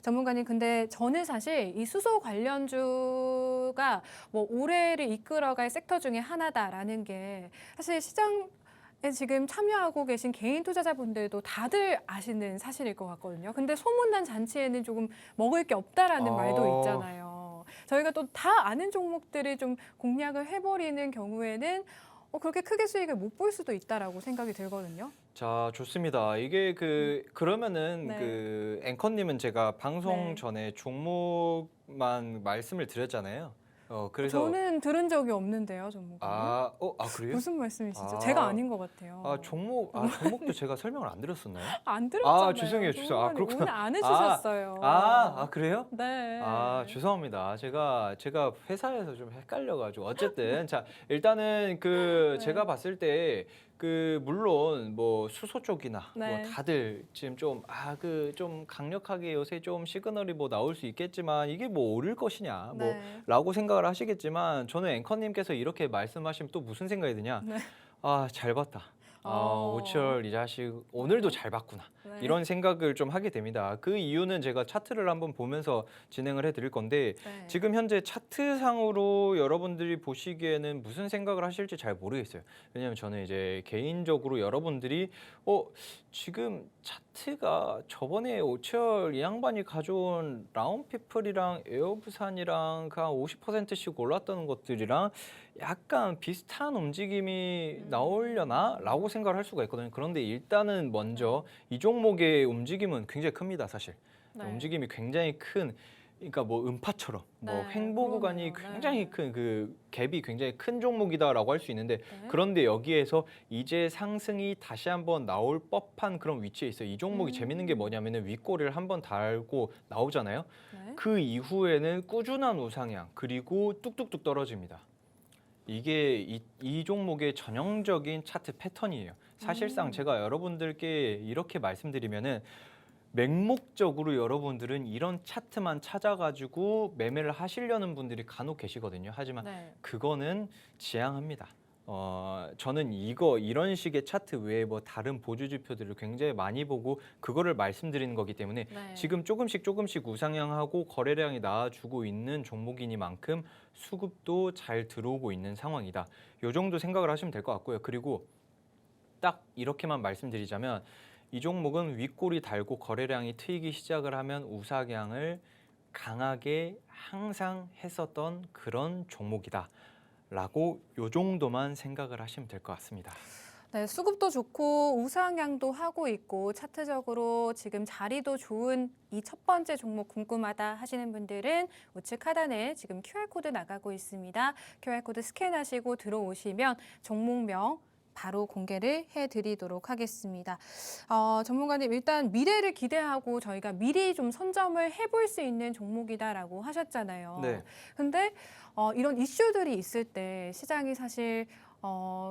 [SPEAKER 1] 전문가님, 근데 저는 사실 이 수소 관련주가 뭐 올해를 이끌어갈 섹터 중에 하나다라는 게 사실 시장 지금 참여하고 계신 개인 투자자분들도 다들 아시는 사실일 것 같거든요. 근데 소문난 잔치에는 조금 먹을 게 없다라는 말도 있잖아요. 저희가 또 다 아는 종목들을 좀 공략을 해버리는 경우에는 그렇게 크게 수익을 못 볼 수도 있다라고 생각이 들거든요.
[SPEAKER 2] 자, 좋습니다. 이게 그러면은
[SPEAKER 1] 네.
[SPEAKER 2] 그 앵커님은 제가 방송
[SPEAKER 1] 네.
[SPEAKER 2] 전에 종목만 말씀을 드렸잖아요. 그래서
[SPEAKER 1] 저는 들은 적이 없는데요, 전문가님.
[SPEAKER 2] 그래요?
[SPEAKER 1] 무슨 말씀이시죠?
[SPEAKER 2] 아.
[SPEAKER 1] 제가 아닌 것 같아요.
[SPEAKER 2] 종목도 제가 설명을 안 드렸었나요?
[SPEAKER 1] 안 들었잖아요.
[SPEAKER 2] 죄송해요.
[SPEAKER 1] 전문가님
[SPEAKER 2] 그렇구나.
[SPEAKER 1] 오늘 안 해주셨어요.
[SPEAKER 2] 그래요?
[SPEAKER 1] 네.
[SPEAKER 2] 죄송합니다. 제가 회사에서 좀 헷갈려가지고. 어쨌든, 자, 일단은
[SPEAKER 1] 네.
[SPEAKER 2] 제가 봤을 때, 물론, 뭐, 수소 쪽이나,
[SPEAKER 1] 네.
[SPEAKER 2] 뭐, 다들 지금 좀 강력하게 요새 좀 시그널이 뭐 나올 수 있겠지만, 이게 뭐 오를 것이냐,
[SPEAKER 1] 네.
[SPEAKER 2] 라고 생각을 하시겠지만, 저는 앵커님께서 이렇게 말씀하시면 또 무슨 생각이 드냐?
[SPEAKER 1] 네.
[SPEAKER 2] 잘 봤다.
[SPEAKER 1] 어.
[SPEAKER 2] 오철 이 자식 오늘도 잘 봤구나.
[SPEAKER 1] 네.
[SPEAKER 2] 이런 생각을 좀 하게 됩니다. 그 이유는 제가 차트를 한번 보면서 진행을 해드릴 건데
[SPEAKER 1] 네.
[SPEAKER 2] 지금 현재 차트상으로 여러분들이 보시기에는 무슨 생각을 하실지 잘 모르겠어요. 왜냐하면 저는 이제 개인적으로 여러분들이 지금 차트가 저번에 오철 이 양반이 가져온 라운피플이랑 에어부산이랑 한 50%씩 올랐다는 것들이랑 약간 비슷한 움직임이 나오려나? 라고 생각을 할 수가 있거든요. 그런데 일단은 먼저 이 종목의 움직임은 굉장히 큽니다, 사실.
[SPEAKER 1] 네.
[SPEAKER 2] 움직임이 굉장히 큰, 그러니까 뭐 음파처럼 뭐
[SPEAKER 1] 네,
[SPEAKER 2] 횡보 구간이
[SPEAKER 1] 그러네요.
[SPEAKER 2] 굉장히
[SPEAKER 1] 네.
[SPEAKER 2] 큰 갭이 굉장히 큰 종목이다라고 할 수 있는데
[SPEAKER 1] 네.
[SPEAKER 2] 그런데 여기에서 이제 상승이 다시 한번 나올 법한 그런 위치에 있어요. 이 종목이 재밌는 게 뭐냐면은 윗꼬리를 한번 달고 나오잖아요.
[SPEAKER 1] 네.
[SPEAKER 2] 그 이후에는 꾸준한 우상향 그리고 뚝뚝뚝 떨어집니다. 이게 이 종목의 전형적인 차트 패턴이에요. 사실상 제가 여러분들께 이렇게 말씀드리면은 맹목적으로 여러분들은 이런 차트만 찾아가지고 매매를 하시려는 분들이 간혹 계시거든요. 하지만
[SPEAKER 1] 네.
[SPEAKER 2] 그거는 지양합니다. 저는 이런 식의 차트 외에 뭐 다른 보조 지표들을 굉장히 많이 보고 그거를 말씀드리는 거기 때문에
[SPEAKER 1] 네.
[SPEAKER 2] 지금 조금씩 우상향하고 거래량이 나와주고 있는 종목이니만큼 수급도 잘 들어오고 있는 상황이다. 요 정도 생각을 하시면 될 것 같고요. 그리고 딱 이렇게만 말씀드리자면 이 종목은 윗꼬리 달고 거래량이 트이기 시작을 하면 우상향을 강하게 항상 했었던 그런 종목이다. 라고 요 정도만 생각을 하시면 될 것 같습니다.
[SPEAKER 1] 네, 수급도 좋고 우상향도 하고 있고 차트적으로 지금 자리도 좋은 이 첫 번째 종목 궁금하다 하시는 분들은 우측 하단에 지금 QR코드 나가고 있습니다. QR코드 스캔하시고 들어오시면 종목명 바로 공개를 해드리도록 하겠습니다. 전문가님, 일단 미래를 기대하고 저희가 미리 좀 선점을 해볼 수 있는 종목이다라고 하셨잖아요.
[SPEAKER 2] 네.
[SPEAKER 1] 근데 이런 이슈들이 있을 때 시장이 사실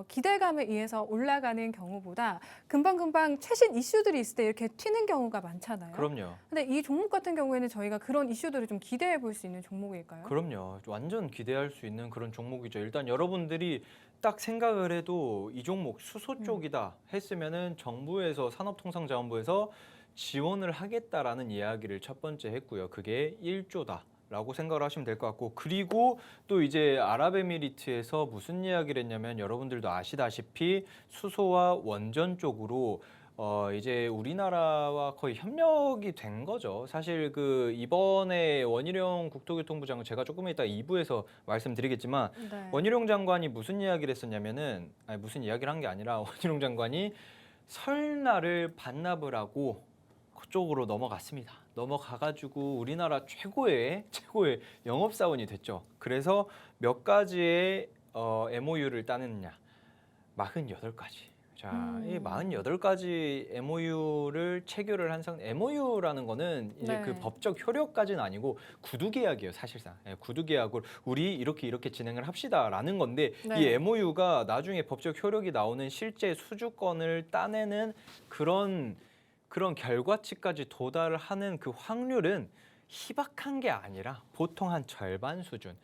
[SPEAKER 1] 기대감에 의해서 올라가는 경우보다 금방금방 최신 이슈들이 있을 때 이렇게 튀는 경우가 많잖아요.
[SPEAKER 2] 그럼요.
[SPEAKER 1] 근데 이 종목 같은 경우에는 저희가 그런 이슈들을 좀 기대해 볼 수 있는 종목일까요?
[SPEAKER 2] 그럼요. 완전 기대할 수 있는 그런 종목이죠. 일단 여러분들이 딱 생각을 해도 이 종목 수소 쪽이다 했으면은 정부에서 산업통상자원부에서 지원을 하겠다라는 이야기를 첫 번째 했고요. 그게 1조다. 라고 생각을 하시면 될 것 같고 그리고 또 이제 아랍에미리트에서 무슨 이야기를 했냐면 여러분들도 아시다시피 수소와 원전 쪽으로 이제 우리나라와 거의 협력이 된 거죠. 사실 그 이번에 원희룡 국토교통부 장관 제가 조금 이따 2부에서 말씀드리겠지만
[SPEAKER 1] 네.
[SPEAKER 2] 원희룡 장관이 무슨 이야기를 했었냐면은 아니 무슨 이야기를 한 게 아니라 원희룡 장관이 설날을 반납을 하고 그쪽으로 넘어갔습니다. 넘어가가지고 우리나라 최고의 영업사원이 됐죠. 그래서 몇 가지의 MOU를 따냈냐? 48가지. 자, 이 48가지 MOU를 체결을 한 MOU라는 거는 이제
[SPEAKER 1] 네.
[SPEAKER 2] 그 법적 효력까지는 아니고 구두 계약이에요, 사실상. 예, 구두 계약을 우리 이렇게 진행을 합시다라는 건데
[SPEAKER 1] 네.
[SPEAKER 2] 이 MOU가 나중에 법적 효력이 나오는 실제 수주권을 따내는 그런 결과치까지 도달을 하는 그 확률은 희박한 게 아니라 보통 한 절반 수준,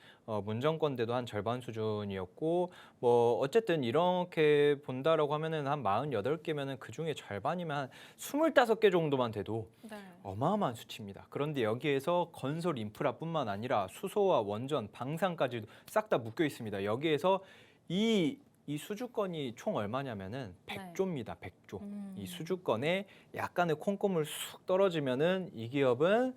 [SPEAKER 2] 문정권 때도 한 절반 수준이었고 뭐 어쨌든 이렇게 본다라고 하면은 한 48개면은 그중에 절반이면 한 25개 정도만 돼도
[SPEAKER 1] 네.
[SPEAKER 2] 어마어마한 수치입니다. 그런데 여기에서 건설 인프라뿐만 아니라 수소와 원전, 방산까지도 싹 다 묶여 있습니다. 여기에서 이 수주권이 총 얼마냐면은 100조입니다. 100조. 이 수주권에 약간의 콩고물 쑥 떨어지면은 이 기업은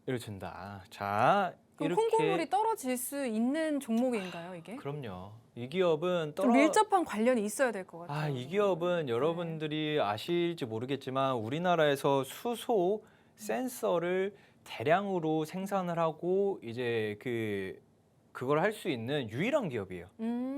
[SPEAKER 2] 이를 준다. 자,
[SPEAKER 1] 그럼
[SPEAKER 2] 이렇게
[SPEAKER 1] 콩고물이 떨어질 수 있는 종목인가요, 이게?
[SPEAKER 2] 그럼요. 이 기업은
[SPEAKER 1] 좀 밀접한 관련이 있어야 될 것 같아요.
[SPEAKER 2] 이 기업은 여러분들이 아실지 모르겠지만 우리나라에서 수소 센서를 대량으로 생산을 하고 이제 그걸 할 수 있는 유일한 기업이에요.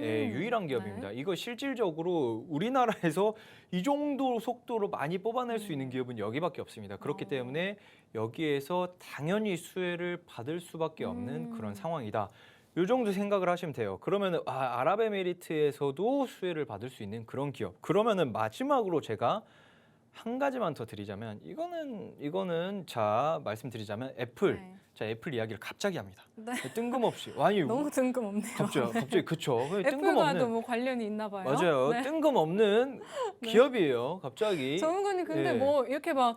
[SPEAKER 2] 예, 유일한 기업입니다.
[SPEAKER 1] 네.
[SPEAKER 2] 이거 실질적으로 우리나라에서 이 정도 속도로 많이 뽑아낼 수 있는 기업은 여기밖에 없습니다. 그렇기 때문에 여기에서 당연히 수혜를 받을 수밖에 없는 그런 상황이다. 이 정도 생각을 하시면 돼요. 그러면은 아랍에미리트에서도 수혜를 받을 수 있는 그런 기업. 그러면은 마지막으로 제가 한 가지만 더 드리자면 이거는 자 말씀드리자면 애플.
[SPEAKER 1] 네.
[SPEAKER 2] 자 애플 이야기를 갑자기 합니다.
[SPEAKER 1] 네.
[SPEAKER 2] 뜬금없이. 아니
[SPEAKER 1] 너무 뜬금없네요.
[SPEAKER 2] 갑자기 그쵸.
[SPEAKER 1] 애플과도
[SPEAKER 2] 뜬금없는
[SPEAKER 1] 뭐 관련이 있나 봐요.
[SPEAKER 2] 맞아요.
[SPEAKER 1] 네.
[SPEAKER 2] 뜬금없는 기업이에요. 갑자기.
[SPEAKER 1] 전문가님 근데
[SPEAKER 2] 예.
[SPEAKER 1] 뭐 이렇게 막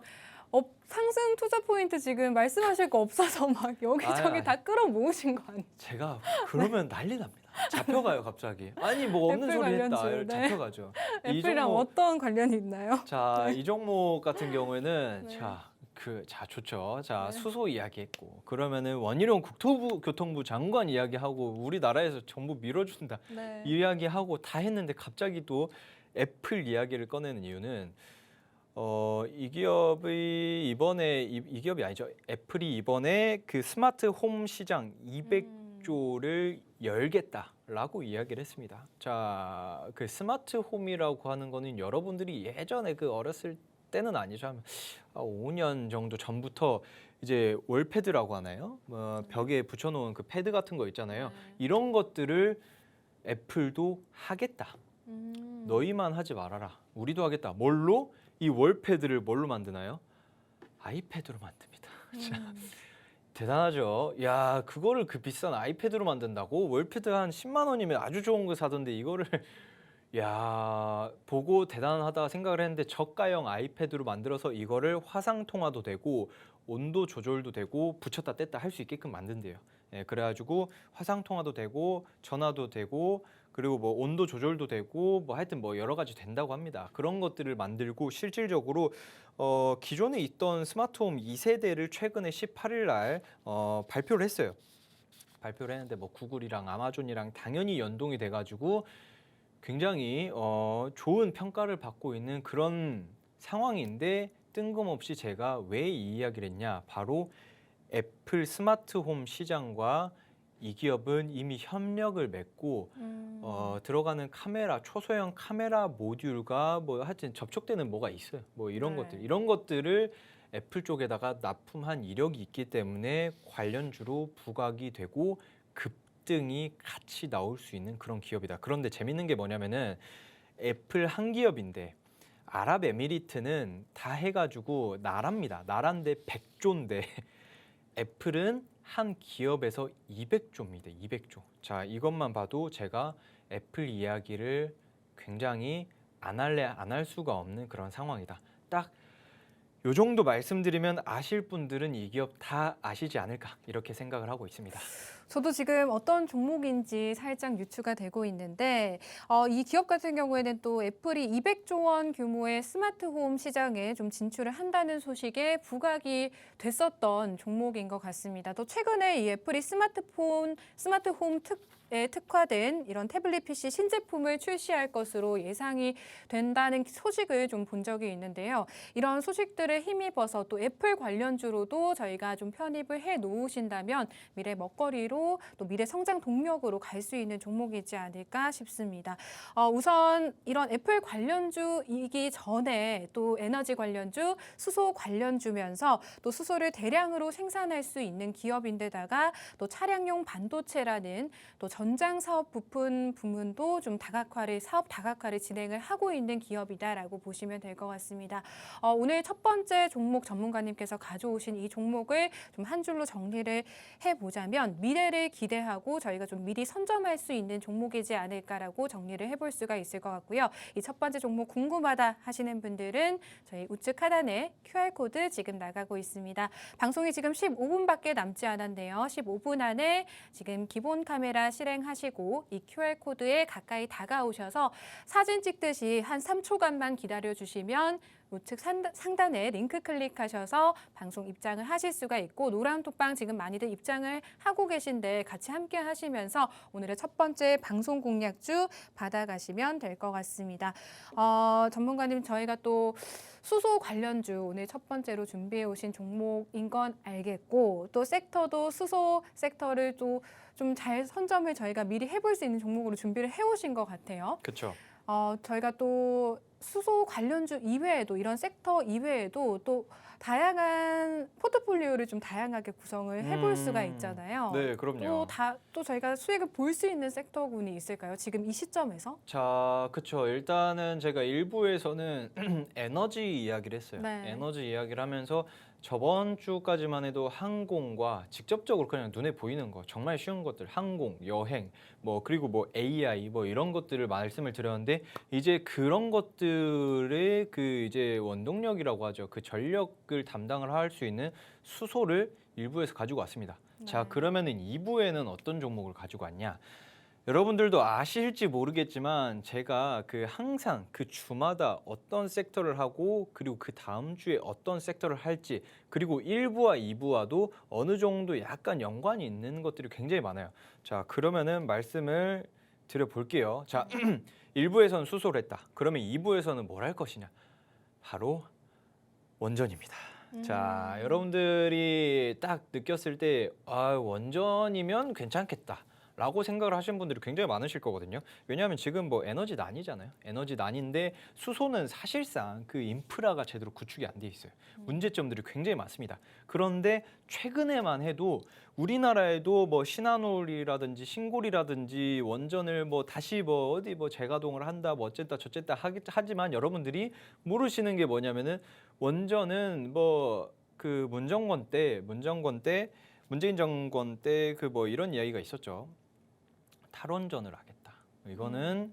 [SPEAKER 1] 상승 투자 포인트 지금 말씀하실 거 없어서 막 여기저기
[SPEAKER 2] 아니.
[SPEAKER 1] 다 끌어모으신 거 아니에요?
[SPEAKER 2] 제가 그러면 난리 납니다. 잡혀가요 갑자기. 아니 뭐 없는
[SPEAKER 1] 애플
[SPEAKER 2] 소리 했다.
[SPEAKER 1] 관련주, 네.
[SPEAKER 2] 잡혀가죠. 이
[SPEAKER 1] 애플이랑
[SPEAKER 2] 종목,
[SPEAKER 1] 어떤 관련이 있나요?
[SPEAKER 2] 자, 이 종목 같은 경우에는
[SPEAKER 1] 네.
[SPEAKER 2] 자 좋죠. 자
[SPEAKER 1] 네.
[SPEAKER 2] 수소 이야기했고 그러면은 원희룡 국토교통부 장관 이야기하고 우리나라에서 전부 밀어준다
[SPEAKER 1] 네.
[SPEAKER 2] 이야기하고 다 했는데 갑자기 또 애플 이야기를 꺼내는 이유는 이 기업이 이번에 이 기업이 아니죠. 애플이 이번에 그 스마트 홈 시장 200조를 열겠다라고 이야기를 했습니다. 자, 그 스마트 홈이라고 하는 거는 여러분들이 예전에 그 어렸을 때는 아니죠. 한 5년 정도 전부터 이제 월패드라고 하나요? 뭐 벽에 붙여놓은 그 패드 같은 거 있잖아요. 이런 것들을 애플도 하겠다. 너희만 하지 말아라. 우리도 하겠다. 뭘로? 이 월패드를 뭘로 만드나요? 아이패드로 만듭니다. 자, 대단하죠. 야, 그거를 그 비싼 아이패드로 만든다고? 월패드 한 10만 원이면 아주 좋은 거 사던데 이거를 야, 보고 대단하다 생각을 했는데 저가형 아이패드로 만들어서 이거를 화상 통화도 되고 온도 조절도 되고 붙였다 뗐다 할 수 있게끔 만든대요. 예, 그래가지고 화상 통화도 되고 전화도 되고 그리고 뭐 온도 조절도 되고 뭐 하여튼 뭐 여러 가지 된다고 합니다. 그런 것들을 만들고 실질적으로 기존에 있던 스마트홈 2세대를 최근에 18일 날 발표를 했어요. 발표를 했는데 뭐 구글이랑 아마존이랑 당연히 연동이 돼가지고 굉장히 좋은 평가를 받고 있는 그런 상황인데 뜬금없이 제가 왜 이 이야기를 했냐? 바로 애플 스마트홈 시장과 이 기업은 이미 협력을 맺고 들어가는 카메라, 초소형 카메라 모듈과 뭐 하여튼 접촉되는 뭐가 있어요. 뭐 이런
[SPEAKER 1] 네.
[SPEAKER 2] 이런 것들을 애플 쪽에다가 납품한 이력이 있기 때문에 관련주로 부각이 되고 급등이 같이 나올 수 있는 그런 기업이다. 그런데 재밌는 게 뭐냐면은 애플 한 기업인데 아랍에미리트는 다 해가지고 나라입니다. 나라인데 100조인데 애플은 한 기업에서 200조입니다. 200조. 자, 이것만 봐도 제가 애플 이야기를 굉장히 안 할 수가 없는 그런 상황이다. 딱 요 정도 말씀드리면 아실 분들은 이 기업 다 아시지 않을까 이렇게 생각을 하고 있습니다.
[SPEAKER 1] 저도 지금 어떤 종목인지 살짝 유추가 되고 있는데 이 기업 같은 경우에는 또 애플이 200조 원 규모의 스마트홈 시장에 좀 진출을 한다는 소식에 부각이 됐었던 종목인 것 같습니다. 또 최근에 이 애플이 스마트홈 에 특화된 이런 태블릿 PC 신제품을 출시할 것으로 예상이 된다는 소식을 좀 본 적이 있는데요. 이런 소식들을 힘입어서 또 애플 관련주로도 저희가 좀 편입을 해 놓으신다면 미래 먹거리로 또 미래 성장 동력으로 갈 수 있는 종목이지 않을까 싶습니다. 우선 이런 애플 관련주이기 전에 또 에너지 관련주, 수소 관련주면서 또 수소를 대량으로 생산할 수 있는 기업인데다가 또 차량용 반도체라는 또 전장 사업 부문도 좀 사업 다각화를 진행을 하고 있는 기업이다라고 보시면 될 것 같습니다. 오늘 첫 번째 종목 전문가님께서 가져오신 이 종목을 좀 한 줄로 정리를 해보자면 미래를 기대하고 저희가 좀 미리 선점할 수 있는 종목이지 않을까라고 정리를 해볼 수가 있을 것 같고요. 이 첫 번째 종목 궁금하다 하시는 분들은 저희 우측 하단에 QR코드 지금 나가고 있습니다. 방송이 지금 15분밖에 남지 않았네요. 15분 안에 지금 기본 카메라 실행하시고 이 QR코드에 가까이 다가오셔서 사진 찍듯이 한 3초간만 기다려주시면 우측 상단에 링크 클릭하셔서 방송 입장을 하실 수가 있고 노란 톡방 지금 많이들 입장을 하고 계신데 같이 함께 하시면서 오늘의 첫 번째 방송 공략주 받아가시면 될 것 같습니다. 전문가님 저희가 또 수소 관련주 오늘 첫 번째로 준비해 오신 종목인 건 알겠고 또 섹터도 수소 섹터를 또 좀 잘 선점을 저희가 미리 해볼 수 있는 종목으로 준비를 해오신 것 같아요.
[SPEAKER 2] 그렇죠.
[SPEAKER 1] 저희가 또 수소 관련주 이외에도 이런 섹터 이외에도 또 다양한 포트폴리오를 좀 다양하게 구성을 해볼 수가 있잖아요.
[SPEAKER 2] 네, 그럼요.
[SPEAKER 1] 또 저희가 수익을 볼 수 있는 섹터군이 있을까요? 지금 이 시점에서?
[SPEAKER 2] 자, 그렇죠. 일단은 제가 일부에서는 에너지 이야기를 했어요.
[SPEAKER 1] 네.
[SPEAKER 2] 에너지 이야기를 하면서 저번 주까지만 해도 항공과 직접적으로 그냥 눈에 보이는 거 정말 쉬운 것들 항공, 여행, 뭐 그리고 뭐 AI 뭐 이런 것들을 말씀을 드렸는데 이제 그런 것들의 그 이제 원동력이라고 하죠. 그 전력을 담당을 할 수 있는 수소를 일부에서 가지고 왔습니다. 자,
[SPEAKER 1] 네.
[SPEAKER 2] 그러면은 2부에는 어떤 종목을 가지고 왔냐? 여러분들도 아실지 모르겠지만 제가 항상 그 주마다 어떤 섹터를 하고 그리고 그 다음 주에 어떤 섹터를 할지 그리고 1부와 2부와도 어느 정도 약간 연관이 있는 것들이 굉장히 많아요. 자, 그러면은 말씀을 드려볼게요. 자, 1부에서는 수소를 했다. 그러면 2부에서는 뭘 할 것이냐? 바로 원전입니다. 자, 여러분들이 딱 느꼈을 때 원전이면 괜찮겠다. 라고 생각을 하시는 분들이 굉장히 많으실 거거든요. 왜냐하면 지금 뭐 에너지난이잖아요. 에너지난인데 수소는 사실상 그 인프라가 제대로 구축이 안 돼 있어요. 문제점들이 굉장히 많습니다. 그런데 최근에만 해도 우리나라에도 뭐 신한울이라든지 신골이라든지 원전을 뭐 다시 뭐 어디 뭐 재가동을 한다 뭐 어쨌다 저쨌다 하지만 여러분들이 모르시는 게 뭐냐면은 원전은 뭐 그 문재인 정권 때 그 뭐 이런 이야기가 있었죠. 탈원전을 하겠다. 이거는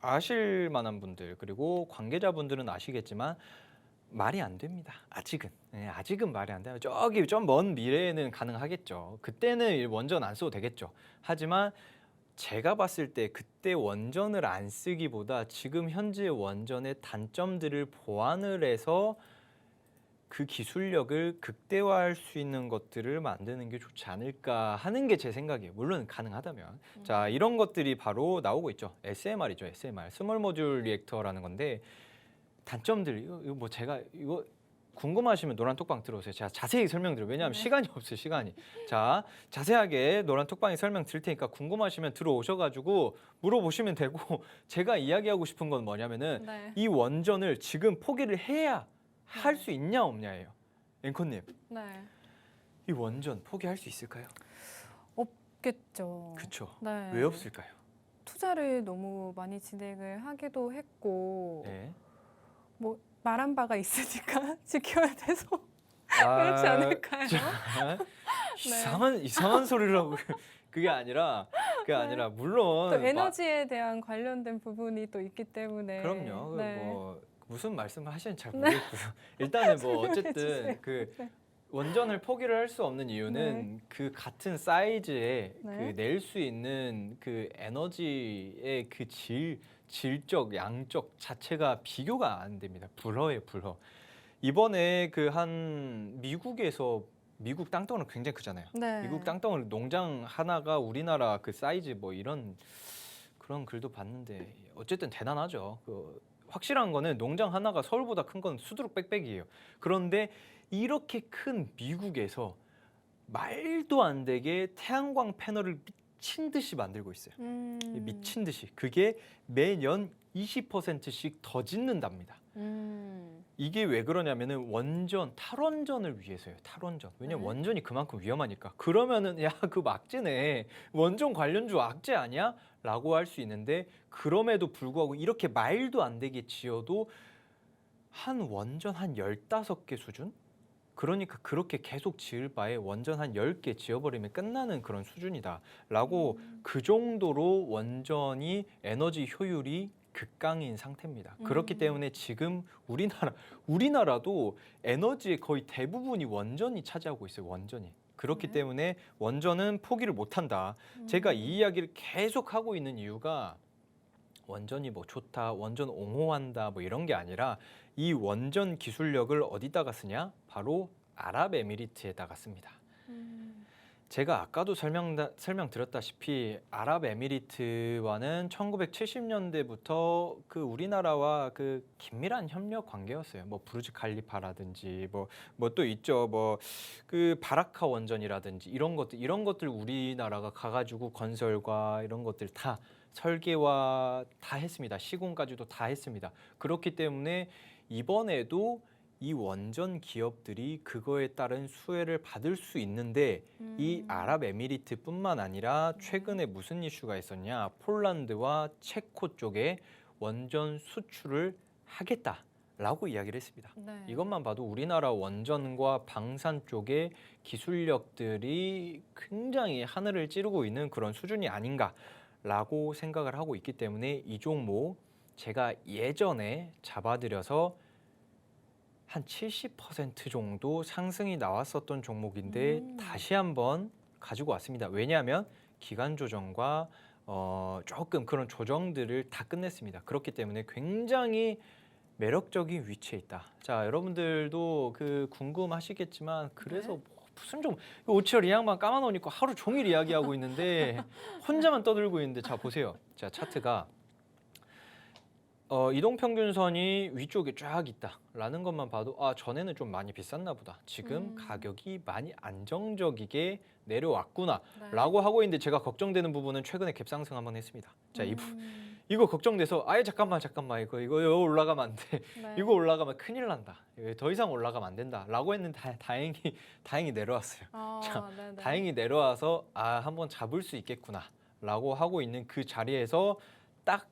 [SPEAKER 2] 아실 만한 분들 그리고 관계자분들은 아시겠지만 말이 안 됩니다. 아직은. 네, 아직은 말이 안 돼요. 저기 좀 먼 미래에는 가능하겠죠. 그때는 원전 안 써도 되겠죠. 하지만 제가 봤을 때 그때 원전을 안 쓰기보다 지금 현재 원전의 단점들을 보완을 해서 그 기술력을 극대화할 수 있는 것들을 만드는 게 좋지 않을까 하는 게 제 생각이에요. 물론 가능하다면. 자, 이런 것들이 바로 나오고 있죠. SMR이죠. SMR. 스몰 모듈 리액터라는 건데 단점들 이거 뭐 제가 이거 궁금하시면 노란 톡방 들어오세요. 제가 자세히 설명드려요. 왜냐하면 시간이 없어요. 시간이. 자, 자세하게 노란 톡방에 설명 드릴 테니까 궁금하시면 들어오셔가지고 물어보시면 되고 제가 이야기하고 싶은 건 뭐냐면은
[SPEAKER 1] 네.
[SPEAKER 2] 이 원전을 지금 포기를 해야 할 수 있냐 없냐예요. 앵커님,
[SPEAKER 1] 네.
[SPEAKER 2] 이 원전 포기할 수 있을까요?
[SPEAKER 1] 없겠죠.
[SPEAKER 2] 그렇죠.
[SPEAKER 1] 네.
[SPEAKER 2] 왜 없을까요?
[SPEAKER 1] 투자를 너무 많이 진행을 하기도 했고
[SPEAKER 2] 네.
[SPEAKER 1] 뭐 말한 바가 있으니까 지켜야 돼서 그렇지 않을까요?
[SPEAKER 2] 이상한 소리를 하고 그게 아니라 물론
[SPEAKER 1] 또 에너지에 대한 관련된 부분이 또 있기 때문에
[SPEAKER 2] 그럼요.
[SPEAKER 1] 네.
[SPEAKER 2] 뭐 무슨 말씀을 하시는지 잘 모르겠고요. 일단은 뭐 어쨌든
[SPEAKER 1] 주세요.
[SPEAKER 2] 그 원전을 포기를 할 수 없는 이유는 그 같은 사이즈에
[SPEAKER 1] 네.
[SPEAKER 2] 그 낼 수 있는 그 에너지의 그 질적, 양적 자체가 비교가 안 됩니다. 불허예요, 불허. 이번에 그 한 미국에서 미국 땅덩어리 굉장히 크잖아요.
[SPEAKER 1] 네.
[SPEAKER 2] 미국 땅덩어리 농장 하나가 우리나라 그 사이즈 뭐 이런 그런 글도 봤는데 어쨌든 대단하죠. 그 확실한 거는 농장 하나가 서울보다 큰 건 수두룩 빽빽이에요. 그런데 이렇게 큰 미국에서 말도 안 되게 태양광 패널을 미친 듯이 만들고 있어요. 미친 듯이. 그게 매년 20%씩 더 짓는답니다. 이게 왜 그러냐면은 원전, 탈원전을 위해서예요. 탈원전. 왜냐면
[SPEAKER 1] 네.
[SPEAKER 2] 원전이 그만큼 위험하니까. 그러면은 야, 그 악재네. 원전 관련주 악재 아니야? 라고 할 수 있는데 그럼에도 불구하고 이렇게 말도 안 되게 지어도 한 원전 한 15개 수준? 그러니까 그렇게 계속 지을 바에 원전 한 10개 지어버리면 끝나는 그런 수준이다라고 그 정도로 원전이 에너지 효율이 극강인 상태입니다. 그렇기 때문에 지금 우리나라도 에너지의 거의 대부분이 원전이 차지하고 있어요. 원전이. 그렇기
[SPEAKER 1] 네.
[SPEAKER 2] 때문에 원전은 포기를 못한다. 제가 이 이야기를 계속 하고 있는 이유가 원전이 뭐 좋다, 원전 옹호한다 뭐 이런 게 아니라 이 원전 기술력을 어디다가 쓰냐? 바로 아랍에미리트에다가 씁니다. 제가 아까도 설명드렸다시피 아랍에미리트와는 1970년대부터 그 우리나라와 그 긴밀한 협력 관계였어요. 뭐 부르즈 칼리파라든지 뭐 또 있죠. 뭐 그 바라카 원전이라든지 이런 것들 우리나라가 가가지고 건설과 이런 것들 다 설계와 다 했습니다. 시공까지도 다 했습니다. 그렇기 때문에 이번에도 이 원전 기업들이 그거에 따른 수혜를 받을 수 있는데 이 아랍에미리트뿐만 아니라 최근에 무슨 이슈가 있었냐? 폴란드와 체코 쪽에 원전 수출을 하겠다라고 이야기를 했습니다.
[SPEAKER 1] 네.
[SPEAKER 2] 이것만 봐도 우리나라 원전과 방산 쪽의 기술력들이 굉장히 하늘을 찌르고 있는 그런 수준이 아닌가라고 생각을 하고 있기 때문에 이 종목 제가 예전에 잡아들여서 한 70% 정도 상승이 나왔었던 종목인데 다시 한번 가지고 왔습니다. 왜냐하면 기간 조정과 조금 그런 조정들을 다 끝냈습니다. 그렇기 때문에 굉장히 매력적인 위치에 있다. 자, 여러분들도 그 궁금하시겠지만 그래서
[SPEAKER 1] 네.
[SPEAKER 2] 뭐 무슨 좀 오치열 이 양반 까만옷 입고 하루 종일 이야기하고 있는데 혼자만 떠들고 있는데 자 보세요. 자 차트가 이동평균선이 위쪽에 쫙 있다라는 것만 봐도 아 전에는 좀 많이 비쌌나 보다. 지금 가격이 많이 안정적이게 내려왔구나라고 하고 있는데 제가 걱정되는 부분은 최근에 갭상승 한번 했습니다. 자 이거 걱정돼서 아예 잠깐만 이거 올라가면 안 돼.
[SPEAKER 1] 네.
[SPEAKER 2] 이거 올라가면 큰일 난다. 이거 더 이상 올라가면 안 된다라고 했는데 다행히 내려왔어요. 자,
[SPEAKER 1] 네네.
[SPEAKER 2] 다행히 내려와서 아 한번 잡을 수 있겠구나라고 하고 있는 그 자리에서 딱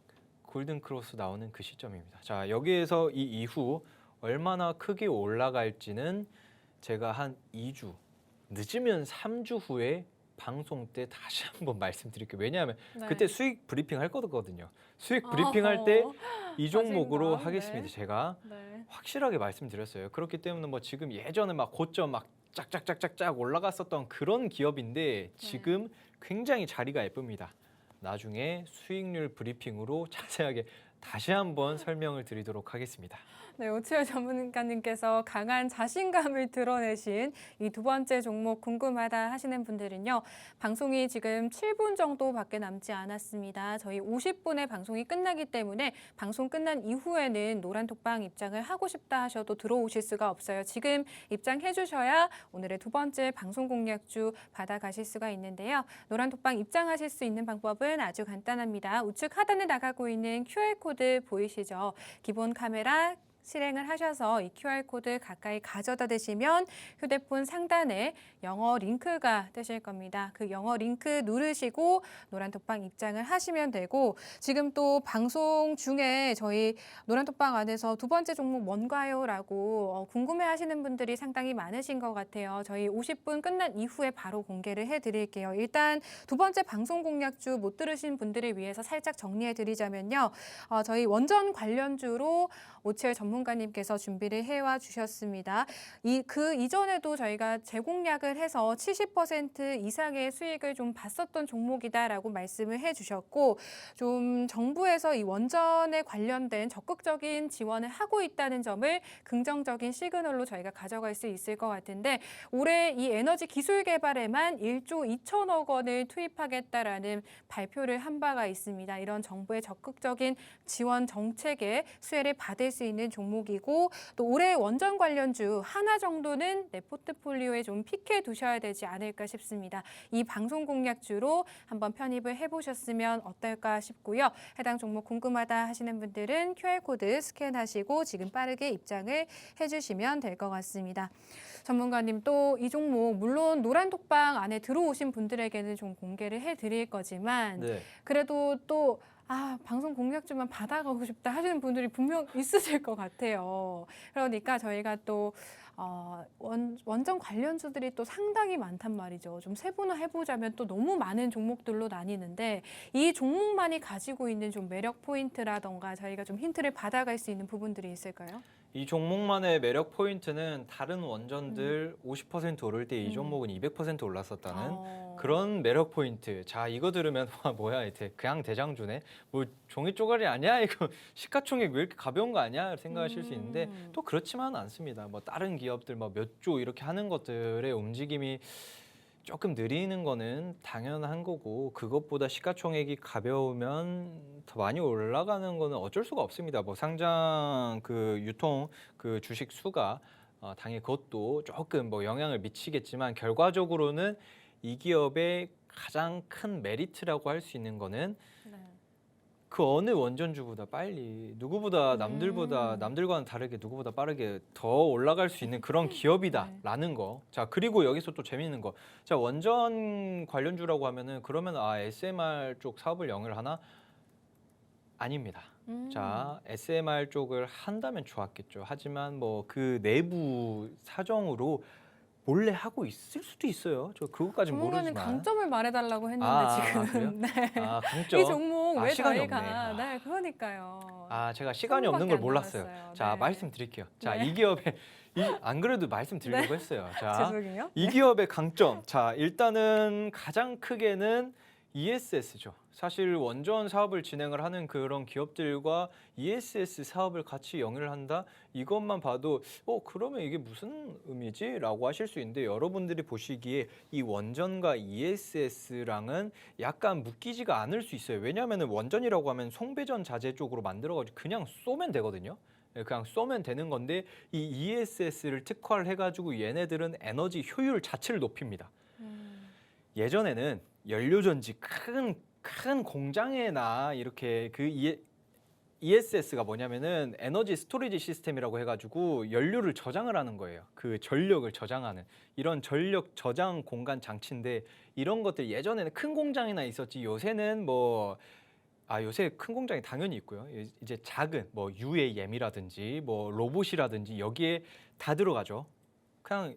[SPEAKER 2] 골든 크로스 나오는 그 시점입니다. 자, 여기에서 이 이후 얼마나 크게 올라갈지는 제가 한 2주, 늦으면 3주 후에 방송 때 다시 한번 말씀드릴게요. 왜냐하면
[SPEAKER 1] 네.
[SPEAKER 2] 그때 수익 브리핑 할 거거든요. 수익 브리핑 할 때 이 종목으로
[SPEAKER 1] 자신감,
[SPEAKER 2] 하겠습니다.
[SPEAKER 1] 네.
[SPEAKER 2] 제가
[SPEAKER 1] 네.
[SPEAKER 2] 확실하게 말씀드렸어요. 그렇기 때문에 뭐 지금 예전에 막 고점 막 짝짝짝짝짝 올라갔었던 그런 기업인데 지금 굉장히 자리가 예쁩니다. 나중에 수익률 브리핑으로 자세하게 다시 한번 설명을 드리도록 하겠습니다.
[SPEAKER 1] 네, 오치열 전문가님께서 강한 자신감을 드러내신 이 두 번째 종목 궁금하다 하시는 분들은요. 방송이 지금 7분 정도밖에 남지 않았습니다. 저희 50분의 방송이 끝나기 때문에 방송 끝난 이후에는 노란톡방 입장을 하고 싶다 하셔도 들어오실 수가 없어요. 지금 입장해 주셔야 오늘의 두 번째 방송 공략주 받아가실 수가 있는데요. 노란톡방 입장하실 수 있는 방법은 아주 간단합니다. 우측 하단에 나가고 있는 QR코드 보이시죠? 기본 카메라 실행을 하셔서 이 QR코드 가까이 가져다 대시면 휴대폰 상단에 영어 링크가 뜨실 겁니다. 그 영어 링크 누르시고 노란톡방 입장을 하시면 되고 지금 또 방송 중에 저희 노란톡방 안에서 두 번째 종목 뭔가요? 라고 궁금해하시는 분들이 상당히 많으신 것 같아요. 저희 50분 끝난 이후에 바로 공개를 해드릴게요. 일단 두 번째 방송 공략주 못 들으신 분들을 위해서 살짝 정리해드리자면요. 저희 원전 관련주로 오치열 전문가님께서 준비를 해와 주셨습니다. 그 이전에도 저희가 재공략을 해서 70% 이상의 수익을 좀 봤었던 종목이다라고 말씀을 해주셨고 좀 정부에서 이 원전에 관련된 적극적인 지원을 하고 있다는 점을 긍정적인 시그널로 저희가 가져갈 수 있을 것 같은데 올해 이 에너지 기술 개발에만 1조 2천억 원을 투입하겠다라는 발표를 한 바가 있습니다. 이런 정부의 적극적인 지원 정책에 수혜를 받을 수 있는 종목이고 또 올해 원전 관련주 하나 정도는 내 포트폴리오에 좀 픽해 두셔야 되지 않을까 싶습니다. 이 방송 공략주로 한번 편입을 해보셨으면 어떨까 싶고요. 해당 종목 궁금하다 하시는 분들은 QR코드 스캔하시고 지금 빠르게 입장을 해주시면 될 것 같습니다. 전문가님 또 이 종목 물론 노란톡방 안에 들어오신 분들에게는 좀 공개를 해드릴 거지만
[SPEAKER 2] 네.
[SPEAKER 1] 그래도 또 방송 공략주만 받아가고 싶다 하시는 분들이 분명 있으실 것 같아요. 그러니까 저희가 또 원전 관련주들이 또 상당히 많단 말이죠. 좀 세분화해보자면 또 너무 많은 종목들로 나뉘는데 이 종목만이 가지고 있는 좀 매력 포인트라던가 저희가 좀 힌트를 받아갈 수 있는 부분들이 있을까요?
[SPEAKER 2] 이 종목만의 매력 포인트는 다른 원전들 50% 오를 때 이 종목은 200% 올랐었다는 그런 매력 포인트. 자, 이거 들으면 와 뭐야 그냥 대장주네. 뭐 종이 쪼가리 아니야? 이거 시가총액 왜 이렇게 가벼운 거 아니야? 생각하실 수 있는데 또 그렇지만은 않습니다. 뭐 다른 기업들 뭐 몇 조 이렇게 하는 것들의 움직임이 조금 느리는 거는 당연한 거고 그것보다 시가총액이 가벼우면 더 많이 올라가는 거는 어쩔 수가 없습니다. 뭐 상장 그 유통 그 주식 수가 당연히 그것도 조금 뭐 영향을 미치겠지만 결과적으로는 이 기업의 가장 큰 메리트라고 할 수 있는 거는
[SPEAKER 1] 네.
[SPEAKER 2] 그 어느 원전주보다 빨리 누구보다 남들과는 다르게 누구보다 빠르게 더 올라갈 수 있는 그런 기업이다라는 거. 자, 그리고 여기서 또 재미있는 거. 자, 원전 관련주라고 하면은 그러면 SMR 쪽 사업을 영위를 하나? 아닙니다. 자, SMR 쪽을 한다면 좋았겠죠. 하지만 뭐 그 내부 사정으로 몰래 하고 있을 수도 있어요. 저 그것까진
[SPEAKER 1] 전문가는
[SPEAKER 2] 모르지만.
[SPEAKER 1] 강점을 말해달라고 했는데 지금
[SPEAKER 2] 그래요?
[SPEAKER 1] 네.
[SPEAKER 2] 강점.
[SPEAKER 1] 이 종목 왜
[SPEAKER 2] 시간이
[SPEAKER 1] 저희가
[SPEAKER 2] 없네.
[SPEAKER 1] 네 그러니까요.
[SPEAKER 2] 제가 시간이 없는
[SPEAKER 1] 3분밖에
[SPEAKER 2] 걸
[SPEAKER 1] 안
[SPEAKER 2] 몰랐어요.
[SPEAKER 1] 남았어요.
[SPEAKER 2] 자,
[SPEAKER 1] 네.
[SPEAKER 2] 말씀드릴게요. 자,
[SPEAKER 1] 네.
[SPEAKER 2] 이 기업의 안 그래도 말씀드리려고 했어요. 자,
[SPEAKER 1] 죄송해요.
[SPEAKER 2] 이 기업의 강점. 자, 일단은 가장 크게는 ESS죠. 사실 원전 사업을 진행을 하는 그런 기업들과 ESS 사업을 같이 영위를 한다? 이것만 봐도 그러면 이게 무슨 의미지? 라고 하실 수 있는데 여러분들이 보시기에 이 원전과 ESS랑은 약간 묶이지가 않을 수 있어요. 왜냐하면 원전이라고 하면 송배전 자재 쪽으로 만들어가지고 그냥 쏘면 되거든요. 그냥 쏘면 되는 건데 이 ESS를 특화를 해가지고 얘네들은 에너지 효율 자체를 높입니다. 예전에는 연료전지 큰 공장에나 이렇게 그 ESS가 뭐냐면은 에너지 스토리지 시스템이라고 해가지고 연료를 저장을 하는 거예요. 그 전력을 저장하는 이런 전력 저장 공간 장치인데 이런 것들 예전에는 큰 공장이나 있었지 요새는 요새 큰 공장이 당연히 있고요. 이제 작은 뭐 UAM이라든지 뭐 로봇이라든지 여기에 다 들어가죠. 그냥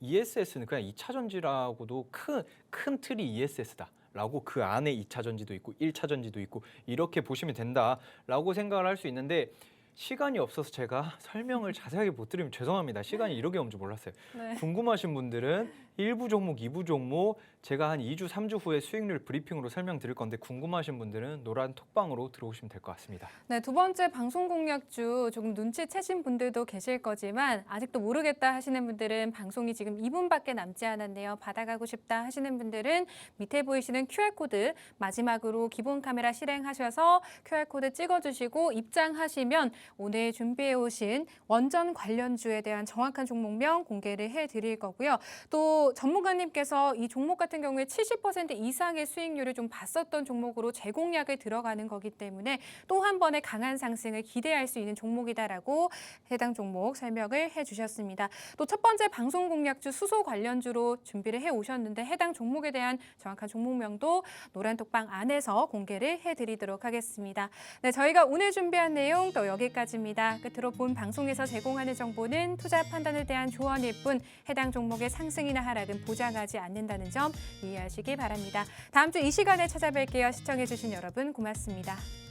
[SPEAKER 2] ESS는 그냥 2차 전지라고도 큰 틀이 ESS다라고 그 안에 2차 전지도 있고 1차 전지도 있고 이렇게 보시면 된다라고 생각을 할 수 있는데 시간이 없어서 제가 설명을 자세하게 못 드리면 죄송합니다. 시간이 이렇게 없는 줄 몰랐어요.
[SPEAKER 1] 네.
[SPEAKER 2] 궁금하신 분들은 1부 종목, 2부 종목 제가 한 2주, 3주 후에 수익률 브리핑으로 설명드릴 건데 궁금하신 분들은 노란 톡방으로 들어오시면 될 것 같습니다.
[SPEAKER 1] 네, 두 번째 방송 공략주 조금 눈치채신 분들도 계실 거지만 아직도 모르겠다 하시는 분들은 방송이 지금 2분밖에 남지 않았네요. 받아가고 싶다 하시는 분들은 밑에 보이시는 QR코드 마지막으로 기본 카메라 실행하셔서 QR코드 찍어주시고 입장하시면 오늘 준비해 오신 원전 관련주에 대한 정확한 종목명 공개를 해드릴 거고요. 또 또 전문가님께서 이 종목 같은 경우에 70% 이상의 수익률을 좀 봤었던 종목으로 재공략에 들어가는 거기 때문에 또 한 번의 강한 상승을 기대할 수 있는 종목이다라고 해당 종목 설명을 해주셨습니다. 또 첫 번째 방송 공략주 수소 관련주로 준비를 해오셨는데 해당 종목에 대한 정확한 종목명도 노란톡방 안에서 공개를 해드리도록 하겠습니다. 네, 저희가 오늘 준비한 내용 또 여기까지입니다. 끝으로 본 방송에서 제공하는 정보는 투자 판단에 대한 조언일 뿐 해당 종목의 상승이나 하락은 보장하지 않는다는 점 이해하시기 바랍니다. 다음 주 이 시간에 찾아뵐게요. 시청해주신 여러분 고맙습니다.